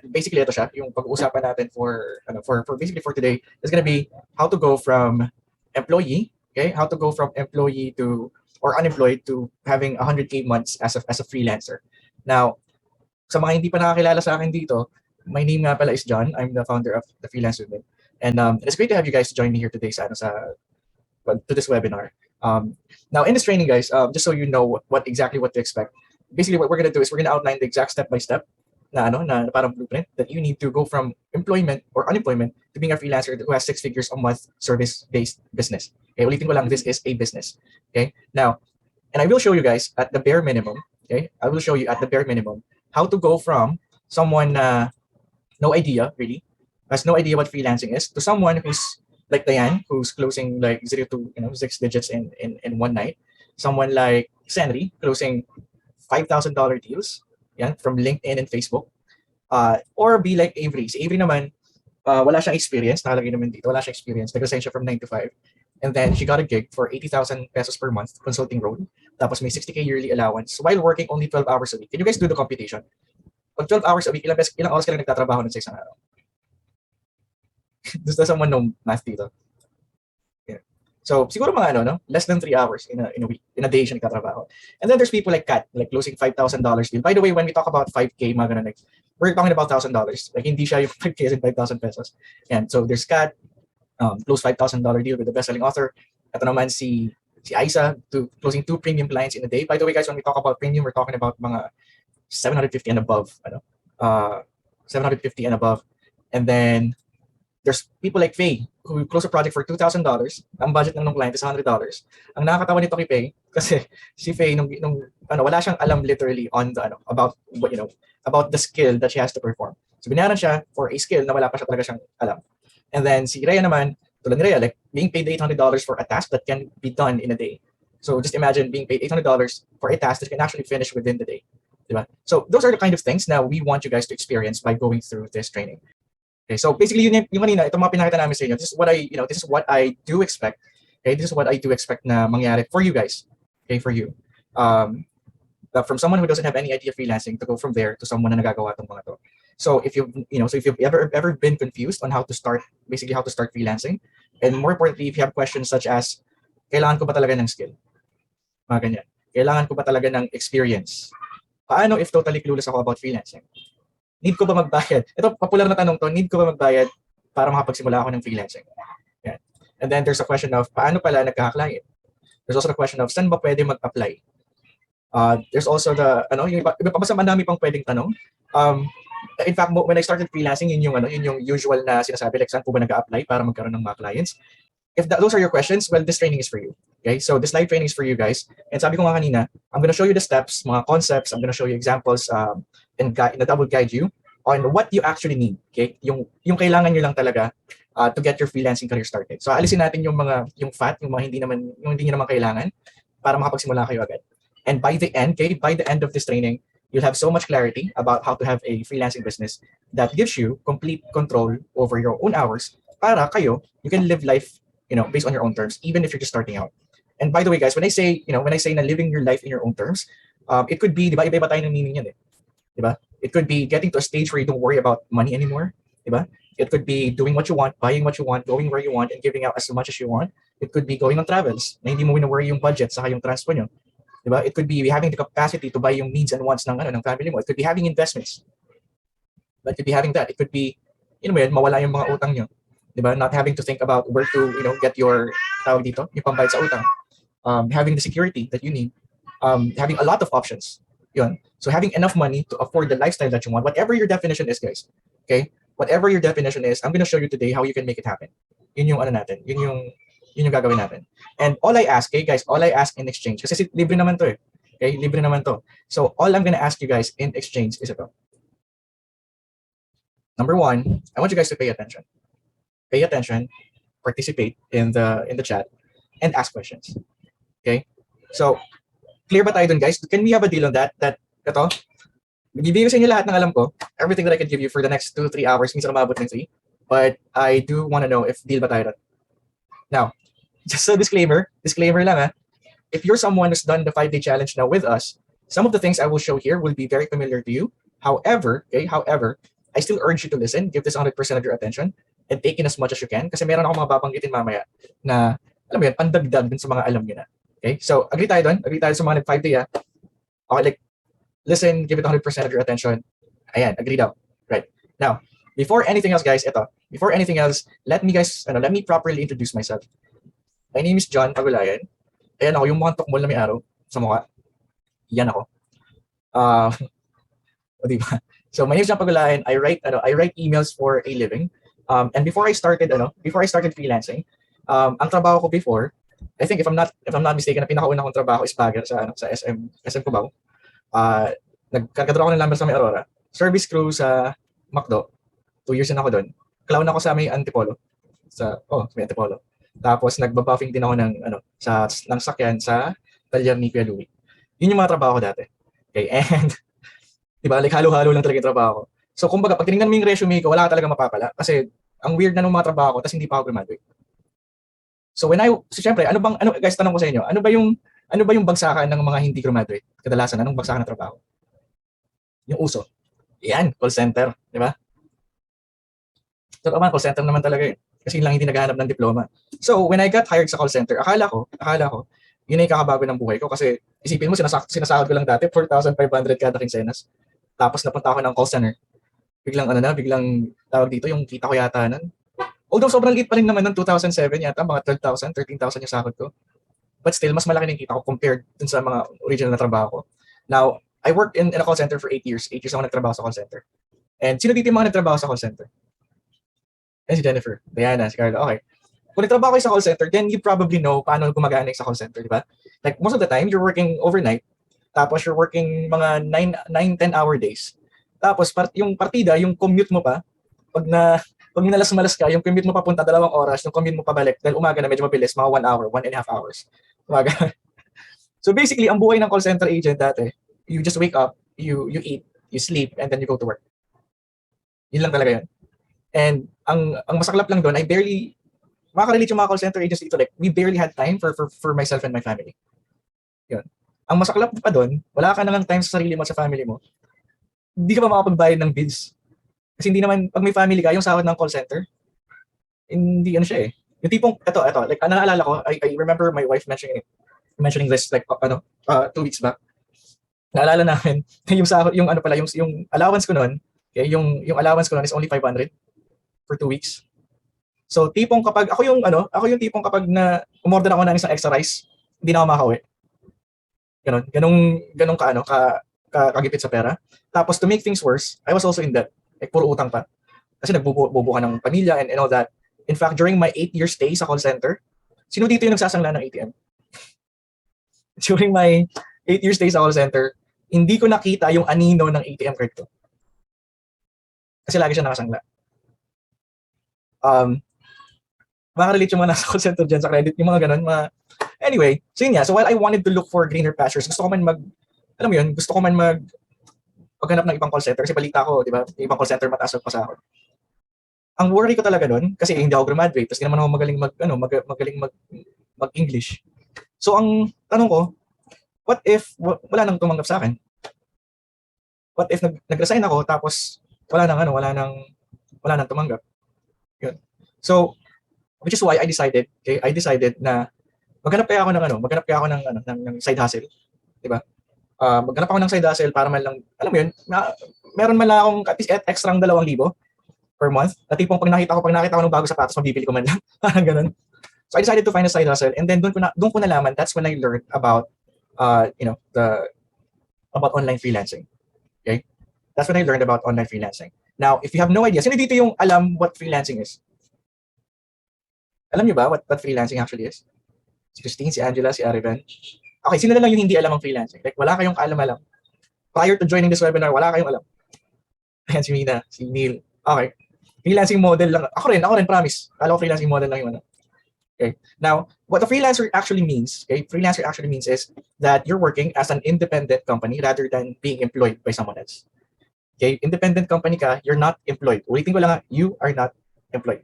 basically ito siya, yung pag-uusapan natin for basically for today is gonna be how to go from employee, okay, how to go from employee to or unemployed to having 100K months as a freelancer. Now, sa mga hindi pa nakakilala sa akin dito, my name nga pala is John. I'm the founder of the Freelance Movement. And it's great to have you guys join me here today to this webinar. Now, in this training, guys, just so you know what to expect, basically what we're going to do is we're going to outline the exact step-by-step na parang blueprint that you need to go from employment or unemployment to being a freelancer who has 6 figures a month service-based business. Okay, ulitin ko lang, this is a business. Okay, now, and I will show you guys at the bare minimum, okay, I will show you at the bare minimum how to go from someone no idea really, has no idea what freelancing is, to someone who's like Diane, who's closing like 0 to 6 digits in one night. Someone like Senri closing $5,000 deals, yan, from LinkedIn and Facebook. Or be like Avery. Si Avery naman, wala siyang experience, nakalagay naman dito, wala siyang experience, nag-resign siya from 9 to 5. And then she got a gig for 80,000 pesos per month, consulting role. Tapos may 60K yearly allowance while working only 12 hours a week. Can you guys do the computation? Pag 12 hours a week, ilang oras ka lang nagtatrabaho nun sa isang araw? Does someone know math dito? Yeah. So siguro mga less than 3 hours in a week, in a day siya nagtatrabaho. And then there's people like Kat, like closing $5,000 deal. By the way, when we talk about 5K, mga ganun, like, we're talking about $1,000. Like hindi siya yung 5K and 5,000 pesos. And so there's Kat, close $5,000 deal with the best-selling author. Ito naman si Isa, closing 2 premium clients in a day. By the way, guys, when we talk about premium, we're talking about mga 750 and above. 750 and above. And then there's people like Faye who close a project for $2,000. Ang budget ng client is $100. Ang nakakatawa nito kay Faye kasi si Faye nung wala siyang alam literally on the about the skill that she has to perform. So binayaran siya for a skill na wala pa siya talaga siyang alam. And then si Rhea naman, tulad ni Rhea, like being paid $800 for a task that can be done in a day. So just imagine being paid $800 for a task that can actually finish within the day. Diba? So those are the kind of things now we want you guys to experience by going through this training. Okay, so basically yung kanina, itong mga pinakita namin sa inyo, this is what I do expect. Okay, this is what I do expect na mangyari for you guys. Okay, for you. From someone who doesn't have any idea of freelancing to go from there to someone na nagagawa tong mga to. So if you've ever been confused on how to start freelancing, and more importantly, if you have questions such as, kailangan ko ba talaga ng skill? Mga ganyan. Kailangan ko ba talaga ng experience? Paano if totally clueless ako about freelancing? Need ko ba magbayad? Ito, popular na tanong to, need ko ba magbayad para makapagsimula ako ng freelancing? Yan. And then there's a question of, paano pala nagkaka-client? There's also the question of, saan ba pwede mag-apply? There's also yung iba pa basta madami pang pwedeng tanong. In fact, when I started freelancing, yun yung usual na sinasabi, like saan po ba nag-a-apply para magkaroon ng mga clients? If those are your questions, well, this training is for you. Okay, so this live training is for you guys. And sabi ko nga kanina, I'm gonna show you the steps, mga concepts, I'm gonna show you examples, and that will guide you on what you actually need. Okay, yung kailangan nyo lang talaga to get your freelancing career started. So alisin natin yung fat, yung hindi nyo naman kailangan para makapagsimula kayo agad. And by the end of this training, you'll have so much clarity about how to have a freelancing business that gives you complete control over your own hours para kayo, you can live life, based on your own terms, even if you're just starting out. And by the way, guys, when I say na living your life in your own terms, it could be, di ba, iba-iba tayo ng meaning yan eh. Di ba? It could be getting to a stage where you don't worry about money anymore. Di ba? It could be doing what you want, buying what you want, going where you want, and giving out as much as you want. It could be going on travels, na hindi mo wina-worry yung budget saka yung transpo nyo. Di ba? It could be having the capacity to buy yung needs and wants ng family mo. It could be having investments. But it could be having that. It could be, mawala yung mga utang nyo. Di ba? Not having to think about where to, get your tawag dito, yung pambayad sa utang. Having the security that you need, having a lot of options. Yun. So having enough money to afford the lifestyle that you want, whatever your definition is, guys. Okay? Whatever your definition is, I'm going to show you today how you can make it happen. Yun yung natin. Yun yung gagawin natin. And all I ask, okay, guys, all I ask in exchange, kasi libre naman to eh. Okay? Libre naman to. So all I'm going to ask you guys in exchange is ito. Number one, I want you guys to pay attention. Pay attention, participate in the chat, and ask questions. Okay? So, clear ba tayo dun, guys? Can we have a deal on that? That, ito, bibigay ko sa inyo lahat ng alam ko, everything that I can give you for the next 2-3 hours, minsan umabot ng 3. But I do want to know if deal ba tayo dun. Now, just a disclaimer lang if you're someone who's done the 5-day challenge now with us, some of the things I will show here will be very familiar to you. However, I still urge you to listen, give this 100% of your attention, and take in as much as you can. Kasi meron ako mga babanggitin mamaya na, alam mo yun, pandagdag dun sa mga alam nyo na. Okay? So, agree tayo dun? Agree tayo sa mga nag-5 day, ah? Okay, like, listen, give it 100% of your attention. Ayan, agree daw. Right. Now, before anything else, guys, before anything else, let me properly introduce myself. My name is John Pagulayan. Ayan ako, yung mukhang tukmol na may araw sa mukha. Yan ako. O diba? So my name is John Pagulayan. I write emails for a living. And before I started freelancing, ang trabaho ko before, I think if I'm not mistaken, na pinakauna kong trabaho is bagger sa SM Cubao. Nagkakadro ako ng lumber sa may Aurora. Service crew sa McDo. 2 years na ako doon. Clown ako sa may Antipolo. May Antipolo. Tapos nagbabuffing din ako ng sakyan sa talyer ni Kuya Louie. Yun yung mga trabaho ko dati. Okay, and diba, like halo-halo lang talaga yung trabaho ko. So kumbaga, pag tinignan mo yung resume ko, wala ka talaga mapapala. Kasi ang weird na ng mga trabaho ko, tapos hindi pa ako graduate. So syempre, guys, tanong ko sa inyo, ano ba yung bagsakan ng mga hindi graduate? Kadalasan, anong bagsakan ng trabaho? Yung uso. Yan, call center, di ba? So, call center naman talaga yun. Kasi lang hindi naghahanap ng diploma. So, when I got hired sa call center, akala ko, yun ay kakabago ng buhay ko. Kasi, isipin mo, sinasahod ko lang dati, 4,500 kada quincenas. Tapos, napunta ako ng call center. Biglang, tawag dito, yung kita ko yata nun. Although, sobrang liit pa rin naman ng 2007 yata, mga 12,000, 13,000 yung sahod ko. But still, mas malaki na yung kita ko compared dun sa mga original na trabaho ko. Now, I worked in a call center for 8 years. 8 years ako nagtrabaho sa call center. And sino dito yung mga nagtrabaho sa call center? Si Jennifer, Diana, si Carla. Okay. Kung nagtrabaho kayo sa call center, then you probably know paano gumagana sa call center, di ba? Like, most of the time, you're working overnight. Tapos, you're working mga 9-10 hour days. Tapos, yung partida, yung commute mo pa, pag minalas-malas ka, yung commute mo papunta 2 oras, yung commute mo pabalik, dahil umaga na medyo mabilis, mga 1 hour, 1.5 hours. Umaga. So, basically, ang buhay ng call center agent dati, you just wake up, you eat, you sleep, and then you go to work. Yun lang talaga yun. And ang masaklap lang doon, makakarelate yung mga call center agents dito, like, we barely had time for myself and my family. Yun. Ang masaklap pa doon, wala ka nalang time sa sarili mo at sa family mo. Hindi ka pa makapagbayad ng bills. Kasi hindi naman, pag may family ka, yung sahod ng call center, hindi siya eh. Yung tipong, ito, like, naalala ko, I remember my wife mentioning this, like, 2 weeks back. Naalala namin, yung sahod, yung allowance ko noon, okay, yung allowance ko noon is only 500 for 2 weeks. So, tipong kapag, ako yung tipong kapag na umorder ako ng isang extra rice, hindi na ako makauwi. Ganong kagipit sa pera. Tapos, to make things worse, I was also in debt. Like, puro utang pa. Kasi nagbubuo ka ng pamilya and all that. In fact, during my 8-year stay sa call center, sino dito yung nagsasangla ng ATM? During my 8-year stay sa call center, hindi ko nakita yung anino ng ATM card ko. Kasi lagi siya nakasangla. Makarelate yung mga nasa call center dyan sa credit, yung mga ganun. Anyway, so yun nga. So while I wanted to look for greener pastures, gusto ko man maghanap ng ibang call center. Kasi balita ko, di ba, yung ibang call center mataas ang pasahod. Ang worry ko talaga nun, kasi hindi ako graduate, tapos hindi naman ako magaling mag-English. So ang tanong ko, what if wala nang tumanggap sa akin? What if nag-resign ako, tapos wala nang tumanggap? Yun. So, which is why I decided na maghanap kaya ako ng side hustle, 'di ba? Maghanap ako ng side hustle para man lang, alam mo 'yun, meron man lang akong at least extra 2,000 per month. At tipong pag nakita ko ng bago sapatos, mabibili ko man lang. Parang ganun. So I decided to find a side hustle, and then doon ko nalaman, that's when I learned about about online freelancing. Okay? That's when I learned about online freelancing. Now, if you have no idea, sino dito yung alam what freelancing is? Alam niyo ba what freelancing actually is? Si Christine, si Angela, si Ariven. Okay, sino na lang yung hindi alam ang freelancing? Like, wala kayong kaalam-alam. Prior to joining this webinar, wala kayong alam. Ayan, si Mina, si Neil. Okay. Freelancing model lang. Ako rin, promise. Alam ko freelancing model lang yung ano. Okay. Now, what a freelancer actually means, is that you're working as an independent company rather than being employed by someone else. Okay? Independent company ka, you're not employed. Ulitin ko lang, you are not employed.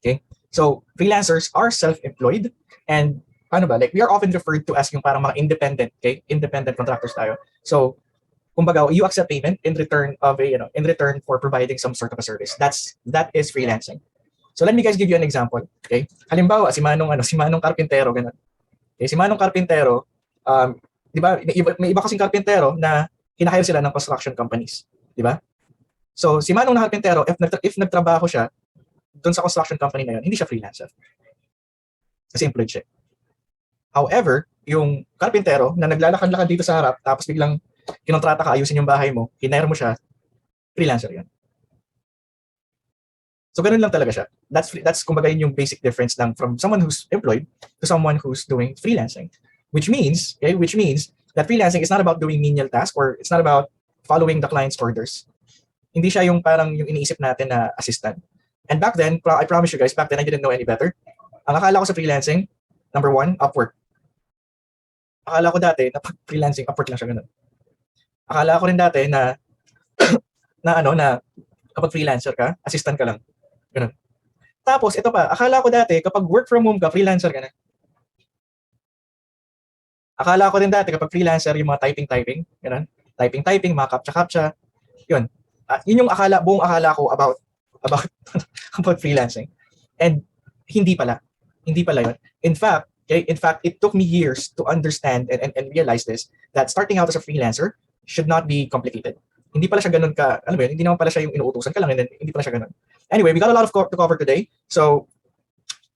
Okay? So, freelancers are self-employed, and like we are often referred to as yung parang mga independent, okay? Independent contractors tayo. So, kumbaga, you accept payment in return of in return for providing some sort of a service. That is freelancing. So let me guys give you an example. Okay? Halimbawa, si Manong Karpintero, ganun. Okay, si Manong Karpintero, di ba, may iba kasing karpintero na hinahire sila ng construction companies. Di ba? So, si Manong na Karpintero, if nagtrabaho siya doon sa construction company na yun, hindi siya freelancer. Kasi employed siya. However, yung karpintero na naglalakad-lakad dito sa harap, tapos biglang kinontrata ka, ayusin yung bahay mo, hinire mo siya, freelancer yun. So, ganun lang talaga siya. That's kumbaga yung basic difference lang from someone who's employed to someone who's doing freelancing. Which means that freelancing is not about doing menial tasks or it's not about following the client's orders. Hindi siya yung parang yung iniisip natin na assistant. And back then, I promise you guys, back then I didn't know any better. Ang akala ko sa freelancing, number one, Upwork. Akala ko dati na freelancing, Upwork lang siya ganun. Akala ko rin dati na na kapag freelancer ka, assistant ka lang. Ganun. Tapos, ito pa, akala ko dati, kapag work from home ka, freelancer ka na. Akala ko rin dati, kapag freelancer, yung mga typing, ganun. Typing, mga captcha, yun. Yun yung buong akala ko about about freelancing. And hindi pala yun. In fact, it took me years to understand and realize this, that starting out as a freelancer should not be complicated. Hindi pala siya ganun ka, alam mo yun, hindi naman pala siya yung inuutusan ka lang, and then hindi pala siya ganun. Anyway, we got a lot to cover today. So,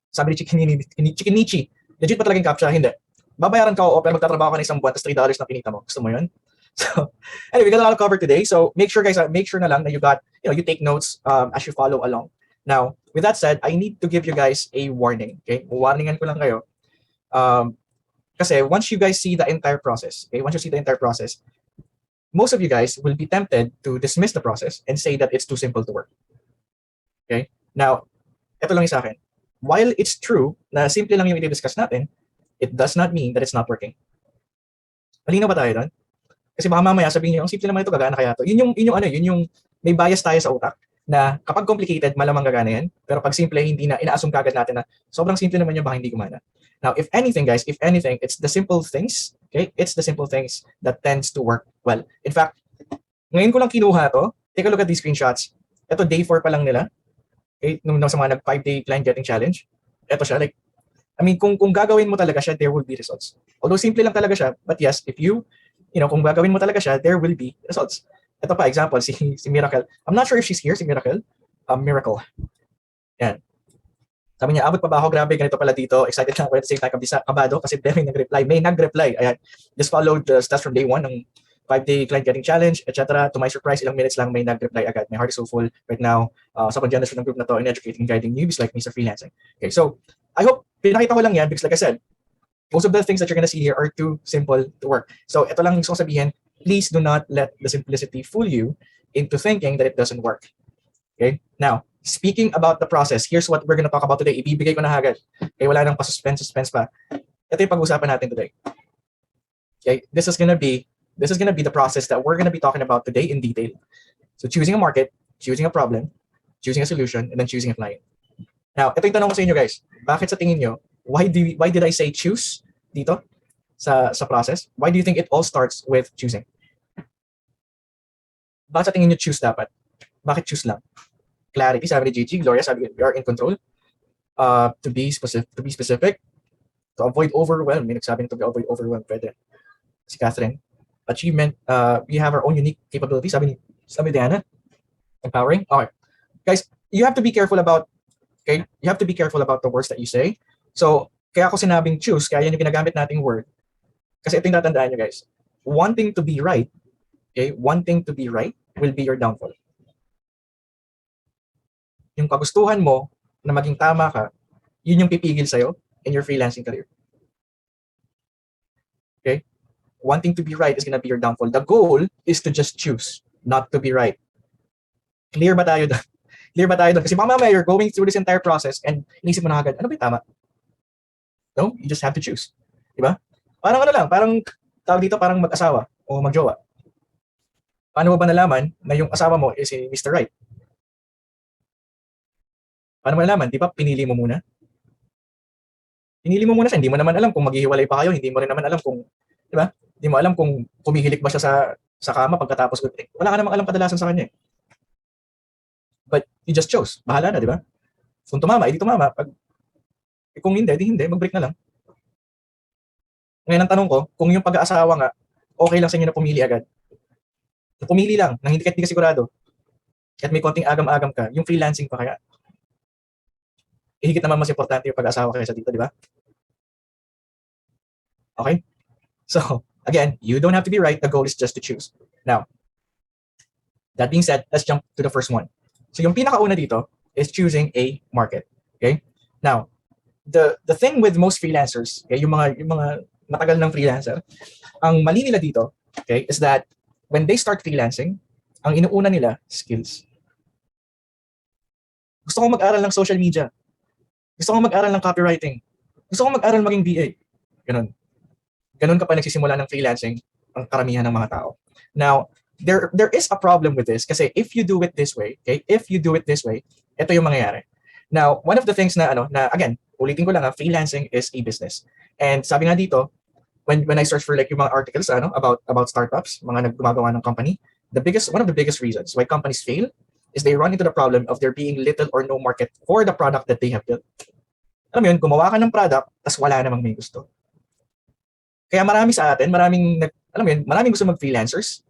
sabi ni Chikinichi, legit pa talagang captcha? Hindi. Babayaran ka o pero magtatrabaho ka ng isang buwan, tapos $3 na kinita mo. Gusto mo yun? So, anyway, we got a lot to cover today. So, make sure guys, na lang na you take notes as you follow along. Now, with that said, I need to give you guys a warning. Okay? Warningan ko lang kayo. Kasi once you guys see the entire process, most of you guys will be tempted to dismiss the process and say that it's too simple to work. Okay? Now, ito lang yung sa akin. While it's true na simple lang yung i-discuss natin, it does not mean that it's not working. Malinaw ba tayo doon? Kasi baka mamaya sabihin niyo, ang simple naman ito, gagana kaya to. Yun yung may bias tayo sa utak na kapag complicated, malamang gagana yan. Pero pag simple, hindi na, ina-assume kagad natin na sobrang simple naman yun, baka hindi gumana. Now, if anything, guys, it's the simple things, okay? It's the simple things that tends to work well. In fact, ngayon ko lang kinuha to. Take a look at these screenshots. Ito, day 4 pa lang nila. Okay? Nung sa mga nag-5-day client getting challenge. Ito siya, like, I mean, kung gagawin mo talaga siya, there will be results. Although simple lang talaga siya, but yes, if kung gagawin mo talaga siya, there will be results. Ito pa, example, si Miracle. I'm not sure if she's here, si Miracle. Miracle. Yan. Sabi niya, abot pa ba ako? Grabe, ganito pala dito. Excited lang ako at the same time, kabado kasi may nag-reply. Ayan. Just followed the stats from day 1 ng 5-day client getting challenge, etc. To my surprise, ilang minutes lang may nag-reply agad. My heart is so full right now. Sa pag-generous ng group na to in educating, guiding newbies like me sa freelancing. Okay, so I hope pinakita ko lang yan because like I said, most of the things that you're gonna see here are too simple to work. So ito lang gusto ko sabihin, please do not let the simplicity fool you into thinking that it doesn't work. Okay? Now, speaking about the process, here's what we're gonna talk about today. Ibibigay ko na agad. Okay, wala nang suspense pa. Ito yung pag-usapan natin today. Okay, this is gonna be the process that we're gonna be talking about today in detail. So choosing a market, choosing a problem, choosing a solution, and then choosing a client. Now, ito yung tanong ko sa inyo guys. Bakit sa tingin nyo, why did I say choose dito sa process? Why do you think it all starts with choosing? Bakit sa tingin nyo choose dapat? Bakit choose lang? Clarity, sabi ni Gigi. Gloria, sabi we are in control. To be specific. To avoid overwhelm. May nagsabing to avoid overwhelm. Pwede. Si Catherine. Achievement. We have our own unique capabilities. Sabi ni Diana. Empowering. Okay. Guys, you have to be careful about the words that you say. So, kaya ako sinabing choose, kaya yan yung ginagamit nating word. Kasi ito yung tatandaan nyo guys. Wanting to be right will be your downfall. Yung kagustuhan mo na maging tama ka, yun yung pipigil sa'yo in your freelancing career. Okay? Wanting to be right is gonna be your downfall. The goal is to just choose, not to be right. Clear ba tayo doon? Clear ba tayo doon? Kasi mamaya you're going through this entire process and inisip mo na agad, ano ba yung tama? No? You just have to choose. Diba? Parang parang mag-asawa o mag-jowa. Paano mo ba nalaman na yung asawa mo is si Mr. Right? Paano mo nalaman? Di ba pinili mo muna? Pinili mo muna siya. Hindi mo naman alam kung maghihiwalay pa kayo. Hindi mo rin naman alam kung, di ba? Hindi mo alam kung kumihilik ba siya sa kama pagkatapos, wala ka namang alam kadalasan sa kanya. But you just chose. Bahala na, di ba? Kung tumama, edi tumama. Kung hindi, di hindi. Mag-break na lang. Ngayon ang tanong ko, kung yung pag-aasawa nga, okay lang sa inyo na pumili agad. Pumili lang, nang hindi ka sigurado. At may konting agam-agam ka, yung freelancing pa kaya. Higit naman mas importante yung pag-aasawa kaysa dito, di ba? Okay? So, again, you don't have to be right. The goal is just to choose. Now, that being said, let's jump to the first one. So, yung pinakauna dito is choosing a market. Okay? Now, the thing with most freelancers, okay, yung mga matagal ng freelancer, ang mali nila dito, okay, is that when they start freelancing, ang inuuna nila, skills. Gusto kong mag-aral ng social media. Gusto kong mag-aral ng copywriting. Gusto kong mag-aral maging VA. Ganun. Ganun ka pa nagsisimula ng freelancing ang karamihan ng mga tao. Now, there is a problem with this kasi if you do it this way, okay, if you do it this way, ito yung mangyayari. Now, one of the things na again, ulitin ko lang, freelancing is a business. And sabi nga dito, when I search for like yung mga articles about startups, mga gumagawa ng company, one of the biggest reasons why companies fail is they run into the problem of there being little or no market for the product that they have built. Alam mo yun, gumawa ka ng product, tas wala namang may gusto. Kaya marami sa atin, maraming gusto mag-freelancers,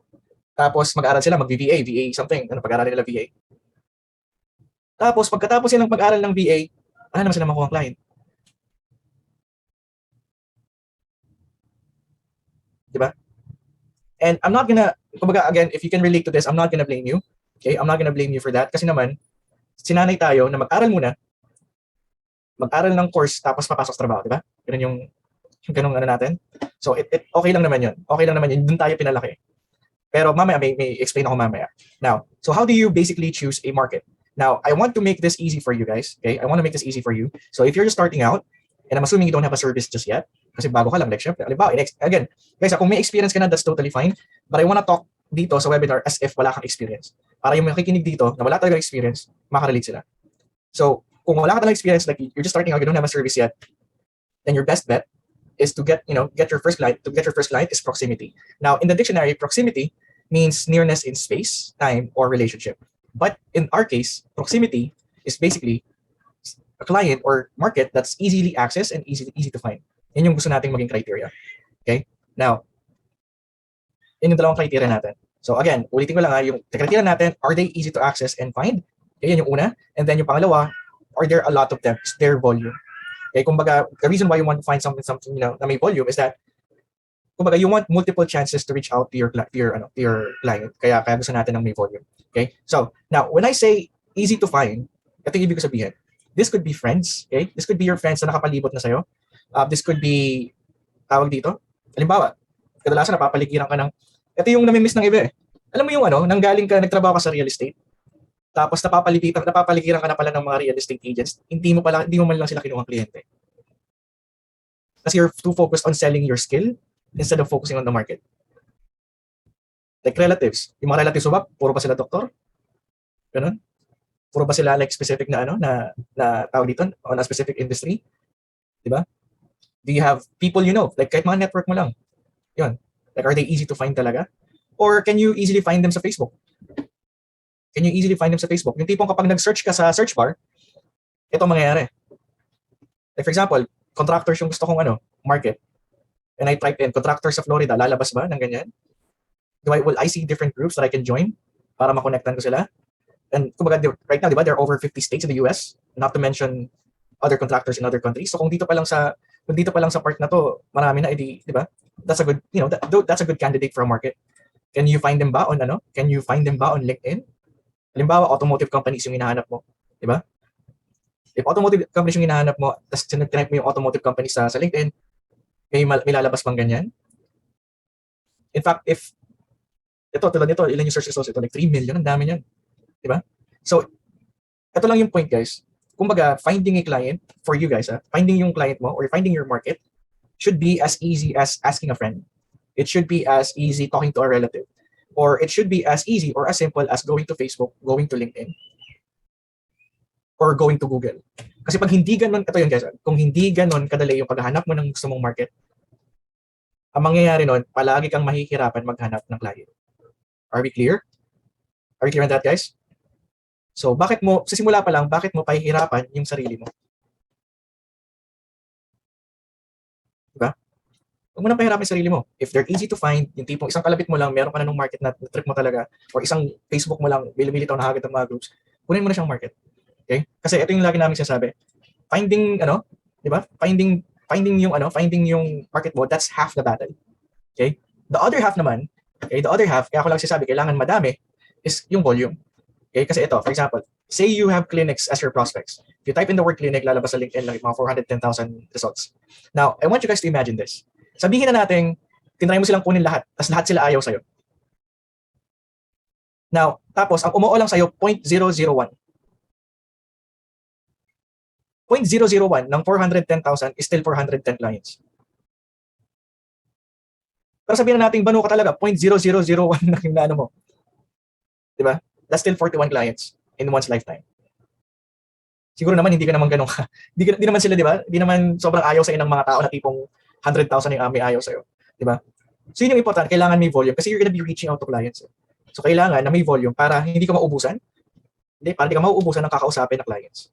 tapos mag-aral sila, VA something, pag-aral nila VA. Tapos pagkatapos silang mag-aral ng VA, wala naman sila makuha ang client. Diba? And I'm not gonna, kumbaga again, if you can relate to this, I'm not gonna blame you. Okay? I'm not gonna blame you for that. Kasi naman, sinanay tayo na mag-aral muna, mag-aral ng course, tapos papasok sa trabaho, diba? Ganun yung ganung natin. So, okay lang naman yun. Okay lang naman yun. Doon tayo pinalaki. Pero mamaya, may explain ako mamaya. Now, so how do you basically choose a market? Now, I want to make this easy for you guys. Okay? I want to make this easy for you. So, if you're just starting out, and I'm assuming you don't have a service just yet, kasi bago ka lang, like, syempre, again, guys, kung may experience ka na, that's totally fine. But I want to talk dito sa webinar as if wala kang experience. Para yung makikinig dito, na wala talaga experience, makarelate sila. So, kung wala ka talaga experience, like you're just starting out, you don't have a service yet, then your best bet is to get your first client. To get your first client is proximity. Now, in the dictionary, proximity means nearness in space, time, or relationship. But in our case, proximity is basically a client or market that's easily accessed and easy to find. Yan yung gusto nating maging criteria. Okay? Now, yun yung dalawang criteria natin. So again, ulitin ko lang yung criteria natin, are they easy to access and find? Okay, yan yung una. And then yung pangalawa, are there a lot of them? Is there volume? Okay, kumbaga, the reason why you want to find something na may volume is that kumbaga, you want multiple chances to reach out to your client. Kaya gusto natin ng may volume. Okay? So, now, when I say easy to find, ito yung ibig ko sabihin. This could be friends. Okay? This could be your friends na nakapalibot na sa'yo. This could be, tawag dito, halimbawa, kadalasan napapaligiran ka ng, ito yung namimiss ng iba eh. Alam mo yung nanggaling ka, nagtrabaho ka sa real estate, tapos napapaligiran ka na pala ng mga real estate agents, hindi mo man lang sila kinuhang kliyente. Kasi you're too focused on selling your skill instead of focusing on the market. Like relatives. Yung mga relatives mo ba, puro ba sila doktor? Ganun? Puro ba sila like specific na na tawag dito on a specific industry? Diba? Do you have people you know? Like kahit mga network mo lang. Yun. Like are they easy to find talaga? Or can you easily find them sa Facebook? Can you easily find them sa Facebook? Yung tipong kapag nag-search ka sa search bar, ito mangyayari. Like for example, contractors yung gusto kong market. And I type in contractors sa Florida, lalabas ba ng ganyan? Will I see different groups that I can join para makonektan ko sila? And kumbaga, right now, di ba, there are over 50 states in the US, not to mention other contractors in other countries. So kung dito pa lang sa part na to, marami na, di ba? That's a good, that's a good candidate for a market. Can you find them ba on Can you find them ba on LinkedIn? Halimbawa, automotive companies yung hinahanap mo, di ba? If automotive companies yung hinahanap mo, tapos connect mo yung automotive companies sa LinkedIn, may lalabas bang ganyan? In fact, if tulad nito, ilan yung search results ito? Like 3 million, ang dami niyan. Di ba? So, ito lang yung point, guys. Kumbaga, finding a client for you guys, finding yung client mo or finding your market should be as easy as asking a friend. It should be as easy talking to a relative. Or it should be as easy or as simple as going to Facebook, going to LinkedIn, or going to Google. Kasi pag hindi ganun, ito yun guys, kung hindi ganun kadali yung paghahanap mo ng gusto mong market, ang mangyayari nun, palagi kang mahihirapan maghanap ng client. Are we clear? Are we clear on that, guys? So, sa simula pa lang, bakit mo pahihirapan yung sarili mo? Diba? Huwag mo nang pahirapan yung sarili mo. If they're easy to find, yung tipong isang kalabit mo lang, meron ka na ng market na trip mo talaga, or isang Facebook mo lang, militaw na hagad ng mga groups, kunin mo na siyang market. Okay? Kasi ito yung lagi namin sinasabi. Finding, di ba? Finding yung market mo, that's half the battle. Okay? The other half naman, kaya ako lang sinasabi, kailangan madami, is yung volume. Okay? Kasi ito, for example, say you have clinics as your prospects. If you type in the word clinic, lalabas sa LinkedIn lang mga 410,000 results. Now, I want you guys to imagine this. Sabihin na natin, tinry mo silang kunin lahat, tapos lahat sila ayaw sa'yo. Now, tapos, ang umuo lang sa'yo, 0.001. 0.001 ng 410,000 is still 410 clients. Pero sabihin na natin, banu ka talaga, 0.0001 na yung ano mo. Diba? That's still 41 clients in one's lifetime. Siguro naman, hindi ka naman ganun ka. Hindi naman sila, di ba? Hindi naman sobrang ayaw sa'yo ng mga tao na tipong 100,000 yung may ayaw sa'yo. Di ba? So yun yung important, kailangan may volume kasi you're gonna be reaching out to clients. So kailangan na may volume para hindi ka mauubusan. Para hindi ka mauubusan ng kakausapin na clients.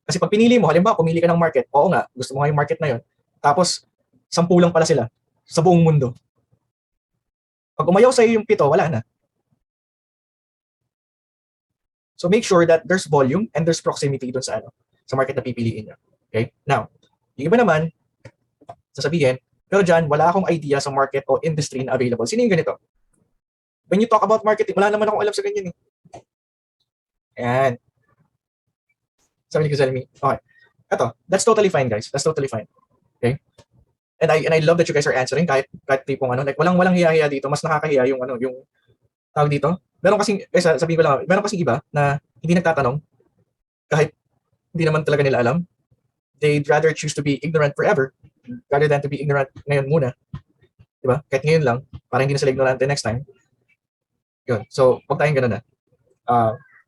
Kasi pag pinili mo, halimbawa, pumili ka ng market, oo nga, gusto mo nga yung market na yun. Tapos, 10 lang pala sila sa buong mundo. Pag umayaw sa'yo yung 7, wala na. So make sure that there's volume and there's proximity doon sa market na pipiliin niyo. Okay? Now, yung iba naman, sasabihin, pero dyan, wala akong idea sa market o industry na available. Sino yung ganito? When you talk about marketing, wala naman akong alam sa ganyan. Ayan. Sabi ni Kazalmi. Okay. Ito, that's totally fine, guys. That's totally fine. Okay? And I love that you guys are answering kahit tipong like walang hiya-hiya dito, mas nakakahiya yung yung tawag dito. Meron kasing sabihin ko lang, meron kasing iba na hindi nagtatanong kahit hindi naman talaga nila alam. They'd rather choose to be ignorant forever rather than to be ignorant ngayon muna. Diba? Kahit ngayon lang, para hindi na sila ignorante next time. Yun. So, wag tayong ganun na.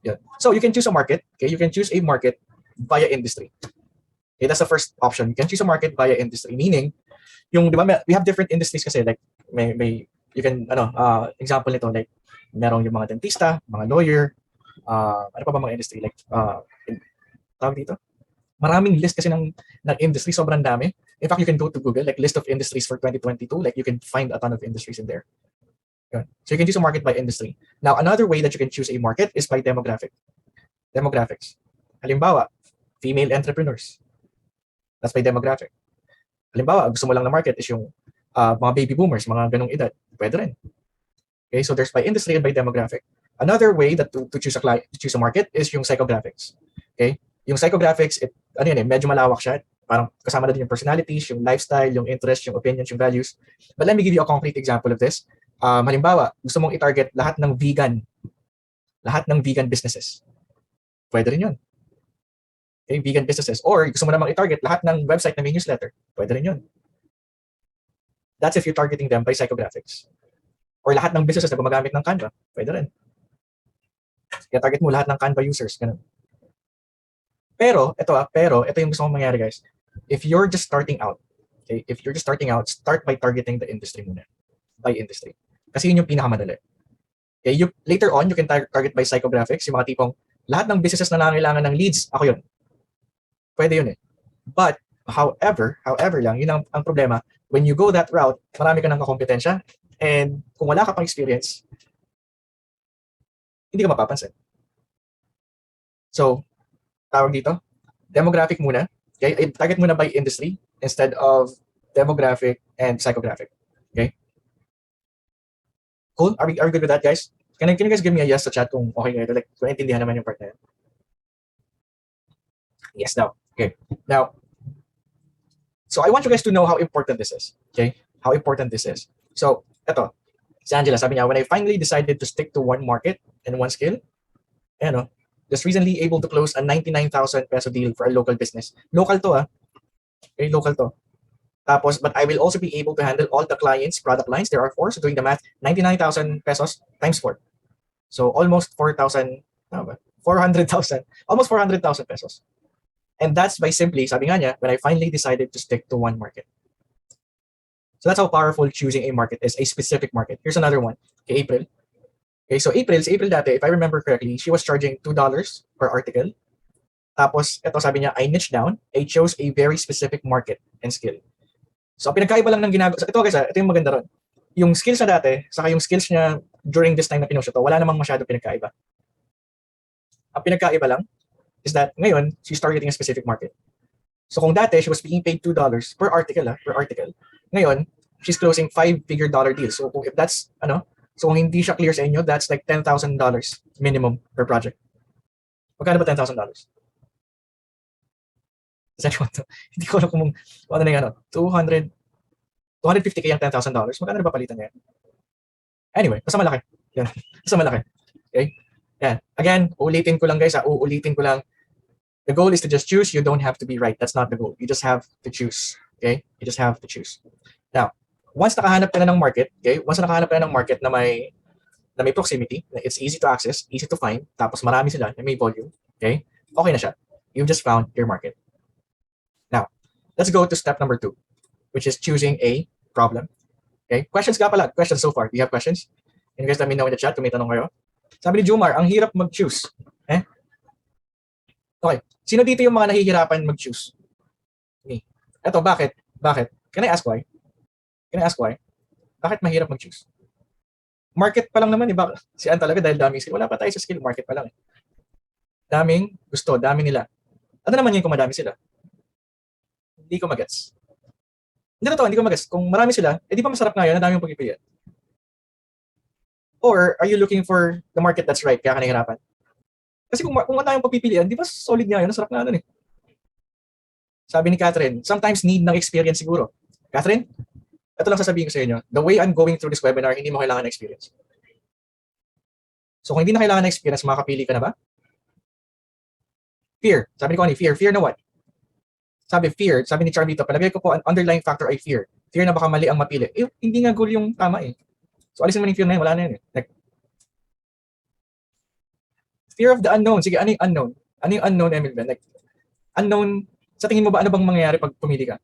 Yun. So, you can choose a market. Okay? You can choose a market via industry. Okay, that's the first option. You can choose a market via industry. Meaning, yung, di ba, we have different industries kasi. Like, may you can, example nito, like, merong yung mga dentista, mga lawyer, ano pa ba mga industry? Like, tawag dito? Maraming list kasi ng industry, sobrang dami. In fact, you can go to Google, like list of industries for 2022, like you can find a ton of industries in there. Yun. So you can choose a market by industry. Now, another way that you can choose a market is by demographics. Halimbawa, female entrepreneurs. That's by demographic. Halimbawa, gusto mo lang na market is yung mga baby boomers, mga ganong edad. Pwede rin. Okay, so there's by industry and by demographic. Another way that to choose a market is yung psychographics. Okay? Yung psychographics, medyo malawak siya. Parang kasama na din yung personalities, yung lifestyle, yung interests, yung opinions, yung values. But let me give you a concrete example of this. Halimbawa, gusto mong i-target lahat ng vegan businesses. Pwede rin yun. Okay, vegan businesses. Or gusto mo namang i-target lahat ng website na may newsletter. Pwede rin yun. That's if you're targeting them by psychographics. Or lahat ng businesses na gumagamit ng Canva. Pwede rin. Kaya target mo lahat ng Canva users. Ganun. Pero ito yung gusto mong mangyari, guys. If you're just starting out, start by targeting the industry muna. By industry. Kasi yun yung pinakamadali. Okay, later on, you can target by psychographics, yung mga tipong, lahat ng businesses na nangangailangan ng leads, ako yun. Pwede yun eh. But, however lang, yun ang problema, when you go that route, marami ka ng kakompetensya, and kung wala ka pang experience, hindi ka mapapansin. So, tawag dito, demographic muna. Okay? Target muna by industry instead of demographic and psychographic. Okay? Cool? Are we good with that, guys? Can you guys give me a yes sa chat kung okay kayo? Like, kung naintindihan naman yung part na yun. Yes, now. Okay. Now, so I want you guys to know how important this is. Okay? How important this is. So, eto. Si Angela, sabi niya, when I finally decided to stick to one market and one skill, just recently able to close a 99,000 peso deal for a local business. Local to Okay, local to. Tapos, but I will also be able to handle all the clients, product lines. There are 4. So doing the math, 99,000 pesos times 4. So almost 400,000, almost 400,000 pesos. And that's by simply, sabi nga niya, when I finally decided to stick to one market. So that's how powerful choosing a market is, a specific market. Here's another one. Okay, April. Okay, so si April dati, if I remember correctly, she was charging $2 per article. Tapos, ito sabi niya, I niche down. I chose a very specific market and skill. So, pinagkaiba lang ng ginagawa. So, ito guys, ito yung maganda ron. Yung skills na dati, saka yung skills niya during this time na pinost ito, wala namang masyado pinagkaiba. Ang pinagkaiba lang is that ngayon, she's targeting a specific market. So, kung dati, she was being paid $2 per article, per article. Ngayon, she's closing 5-figure dollar deals. So, if that's, so kung hindi siya clear sa inyo, that's like $10,000 minimum per project. Magkano ba $10,000? Hindi ko alam kung ano na yung 250K ang $10,000. Magkano na ba palitan niya? Anyway, basta malaki. Yan. Basta malaki. Okay? Yan. Again, uulitin ko lang guys. Uulitin ko lang. The goal is to just choose. You don't have to be right. That's not the goal. You just have to choose. Okay? You just have to choose. Now, once nakahanap ka na ng market, okay? Once nakahanap ka na ng market na may proximity, na it's easy to access, easy to find, tapos marami sila, na may volume, okay? Okay na siya. You've just found your market. Now, let's go to step number 2, which is choosing a problem. Okay? Questions ka pala. Questions so far. Do you have questions? Can you guys let me know in the chat kung may tanong kayo? Sabi ni Jumar, ang hirap mag-choose. Okay. Sino dito yung mga nahihirapan mag-choose? Me. Eto, bakit? Bakit? Can I ask why? Can I ask why? Bakit mahirap mag-choose? Market pa lang naman, iba. Si Ann talaga dahil daming skill. Wala pa tayo sa skill. Market pa lang. Daming gusto, dami nila. Ano naman yun kung madami sila? Hindi ko magets. Hindi ko magets. Kung marami sila, di pa masarap nga yun, na dami yung pagpipilian. Or, are you looking for the market that's right, kaya ka nahihirapan? Kasi kung wala tayong pagpipilian, di ba solid nga yun, nasarap nga nun eh. Sabi ni Catherine, sometimes need ng experience siguro. Catherine, ito lang sasabihin ko sa inyo, the way I'm going through this webinar, hindi mo kailangan ng experience. So kung hindi na kailangan ng experience, makakapili ka na ba? Fear. Sabi ni Connie, fear na what? Sabi ni Charlie dito, palagay ko po ang underlying factor ay fear. Fear na baka mali ang mapili. Hindi nga goal yung tama eh. So alisin mo yung fear na yun, wala na yun eh. Like, fear of the unknown. Sige, ano yung unknown? Ano yung unknown, Emil Ben? Like, unknown, sa tingin mo ba ano bang mangyayari pag pumili ka?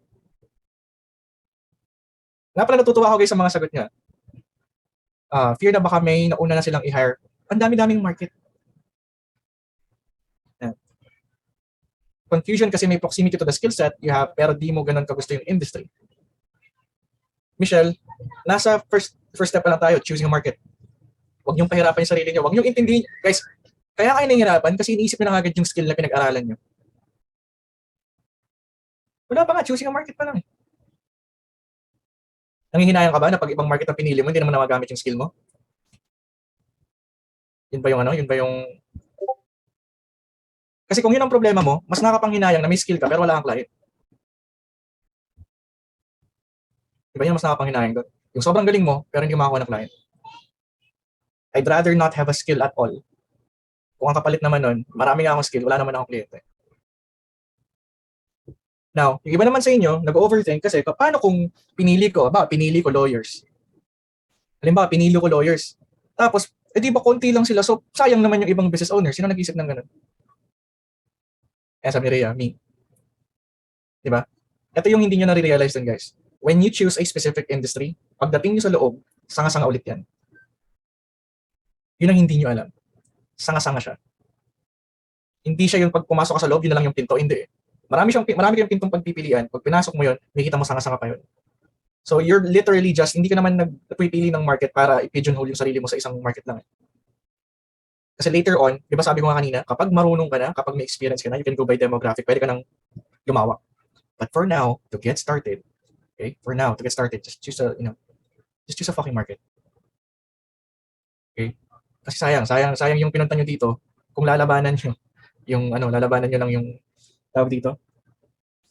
Nga pala natutuwa ako guys sa mga sagot niya. Fear na baka may nauna na silang i-hire. Ang dami-daming market. Confusion kasi may proximity to the skill set you have pero di mo ganun kagusto yung industry. Michelle, nasa first step pa lang tayo, choosing a market. Huwag niyong pahirapan yung sarili niyo. Huwag niyong intindihin. Guys, kaya kayo nahihirapan kasi iniisip niyo na agad yung skill na pinag-aralan niyo. Wala pa nga, choosing a market pa lang. Nangihinayang ka ba na pag ibang market ang pinili mo, hindi naman namagamit yung skill mo? Yun ba yung Yun ba yung... Kasi kung yun ang problema mo, mas nakapanghinayang na may skill ka pero wala kang client. Diba yun mas nakapanghinayang doon? Yung sobrang galing mo pero hindi makakuha ng client. I'd rather not have a skill at all. Kung ang kapalit naman nun, marami nga akong skill, wala naman akong kliyente. Now, yung iba naman sa inyo, nag-overthink kasi paano kung pinili ko lawyers. Halimbawa, pinili ko lawyers. Tapos, di ba konti lang sila, so sayang naman yung ibang business owner. Sino nag-isip ng ganun? Sabi ni Rhea, me. Diba? Ito yung hindi nyo nare-realize dun, guys. When you choose a specific industry, pagdating nyo sa loob, sanga-sanga ulit yan. Yun ang hindi nyo alam. Sanga-sanga siya. Hindi siya yung pag pumasok ka sa loob, yun na lang yung pinto. Hindi eh. Marami kayong pintong pagpipilian. Pag pinasok mo yun, makikita mo sanga-sanga pa yun. So you're literally just, hindi ka naman nagpipili ng market para i-pigeonhole yung sarili mo sa isang market lang. Kasi later on, di ba sabi ko nga kanina, kapag marunong ka na, kapag may experience ka na, you can go by demographic, pwede ka nang lumawa. But for now, to get started, just choose a fucking market. Okay? Kasi sayang yung pinunta nyo dito kung lalabanan nyo lang yung tawag dito.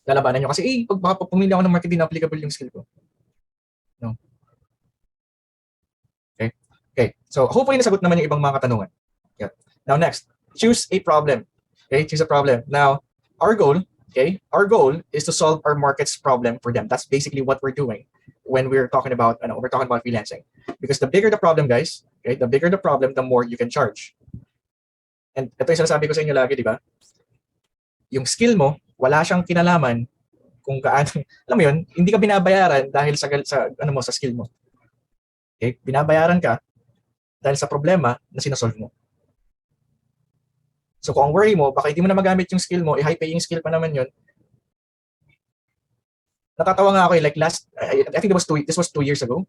Lalabanan nyo kasi pag pumili ako ng market, din applicable yung skill ko. No. Okay. So hopefully nasagot naman yung ibang mga katanungan. Yeah. Now next, choose a problem. Okay, choose a problem. Now, our goal is to solve our market's problem for them. That's basically what we're doing when we're talking about freelancing. Because the bigger the problem, guys, okay, the bigger the problem, the more you can charge. And ito yung sinasabi ko sa inyo lagi, di ba? Yung skill mo, wala siyang kinalaman kung gaano, alam mo yun, hindi ka binabayaran dahil sa skill mo. Okay? Binabayaran ka dahil sa problema na sinasolve mo. So kung ang worry mo, baka hindi mo na magamit yung skill mo, high paying skill pa naman yun. Natatawa nga ako like I think this was 2 years ago.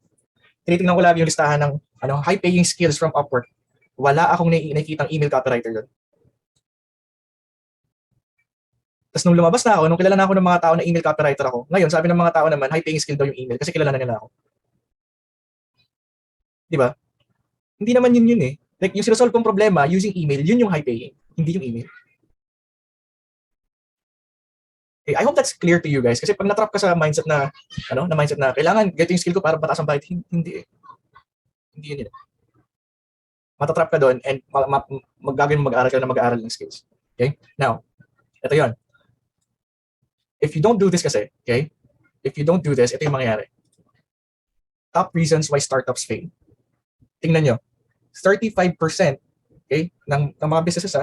Tinitingnan ko lagi yung listahan ng high paying skills from Upwork. Wala akong nakikitang email copywriter doon. Tapos nung lumabas na ako, nung kilala na ako ng mga tao na email copywriter ako, ngayon sabi ng mga tao naman, high paying skill daw yung email kasi kilala na nila ako. Di ba? Hindi naman yun eh. Like yung sinasolve kong problema using email, yun yung high paying, hindi yung email. Okay, I hope that's clear to you guys kasi pag natrap ka sa mindset na mindset na kailangan ganito yung skill ko para pataas ang bayad, hindi eh. Hindi yun. Matatrap ka doon and mag-gagawin mo mag-aaral ka na mag-aaral ng skills. Okay? Now, ito yun. If you don't do this kasi, okay? If you don't do this, ito yung mangyayari. Top reasons why startups fail. Tingnan nyo. 35% okay, ng mga businesses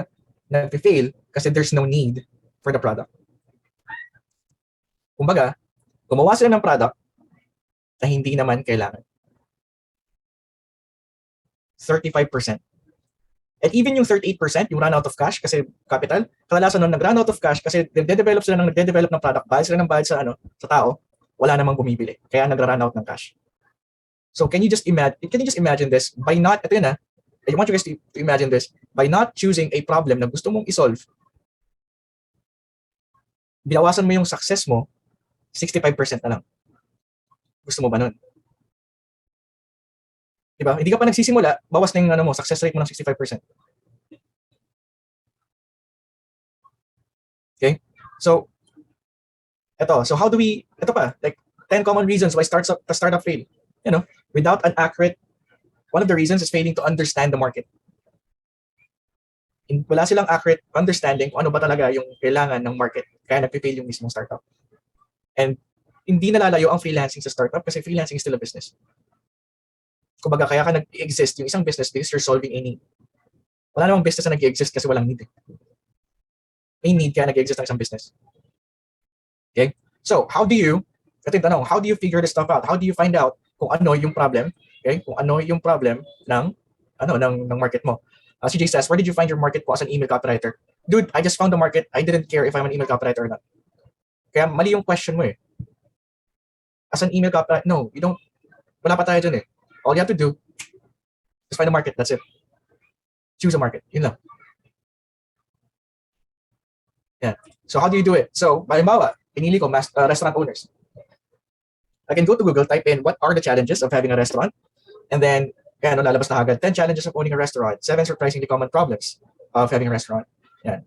nag-fail kasi there's no need for the product. Kumbaga, gumawa sila ng product na hindi naman kailangan. 35%. And even yung 38%, yung run out of cash kasi capital, kadalasan nun nag-run out of cash kasi nagde-develop ng product, bayad sila ng bayad sa tao, wala namang bumibili. Kaya nagra-run out ng cash. So can you just imagine this by not, ito yun I want you guys to imagine this, by not choosing a problem na gusto mong isolve, binawasan mo yung success mo, 65% na lang. Gusto mo ba nun? Diba? Hindi ka pa nagsisimula, bawas na yung success rate mo ng 65%. Okay? So, so how do we, like 10 common reasons why startup fail. Without an accurate, one of the reasons is failing to understand the market. Wala silang accurate understanding kung ano ba talaga yung kailangan ng market, kaya nagpe-fail yung mismong startup. And hindi nalalayo ang freelancing sa startup kasi freelancing is still a business. Kumbaga, kaya ka nag-exist yung isang business because you're solving a need. Wala namang business na nag-exist kasi walang need. May need kaya nag-exist ang isang business. Okay? So, how do you figure this stuff out? How do you find out kung ano yung problem? Okay? Kung ano yung problem ng market mo. CJ says, where did you find your market po as an email copywriter? Dude, I just found the market. I didn't care if I'm an email copywriter or not. Kaya mali yung question mo eh. As an email copywriter, no, you don't, wala pa tayo dun eh. All you have to do is find a market. That's it. Choose a market. Yun lang. Yeah. So how do you do it? So, halimbawa, pinili ko restaurant owners. I can go to Google, type in what are the challenges of having a restaurant, and then lalabas na agad 10 challenges of owning a restaurant, 7 surprisingly common problems of having a restaurant. Yeah.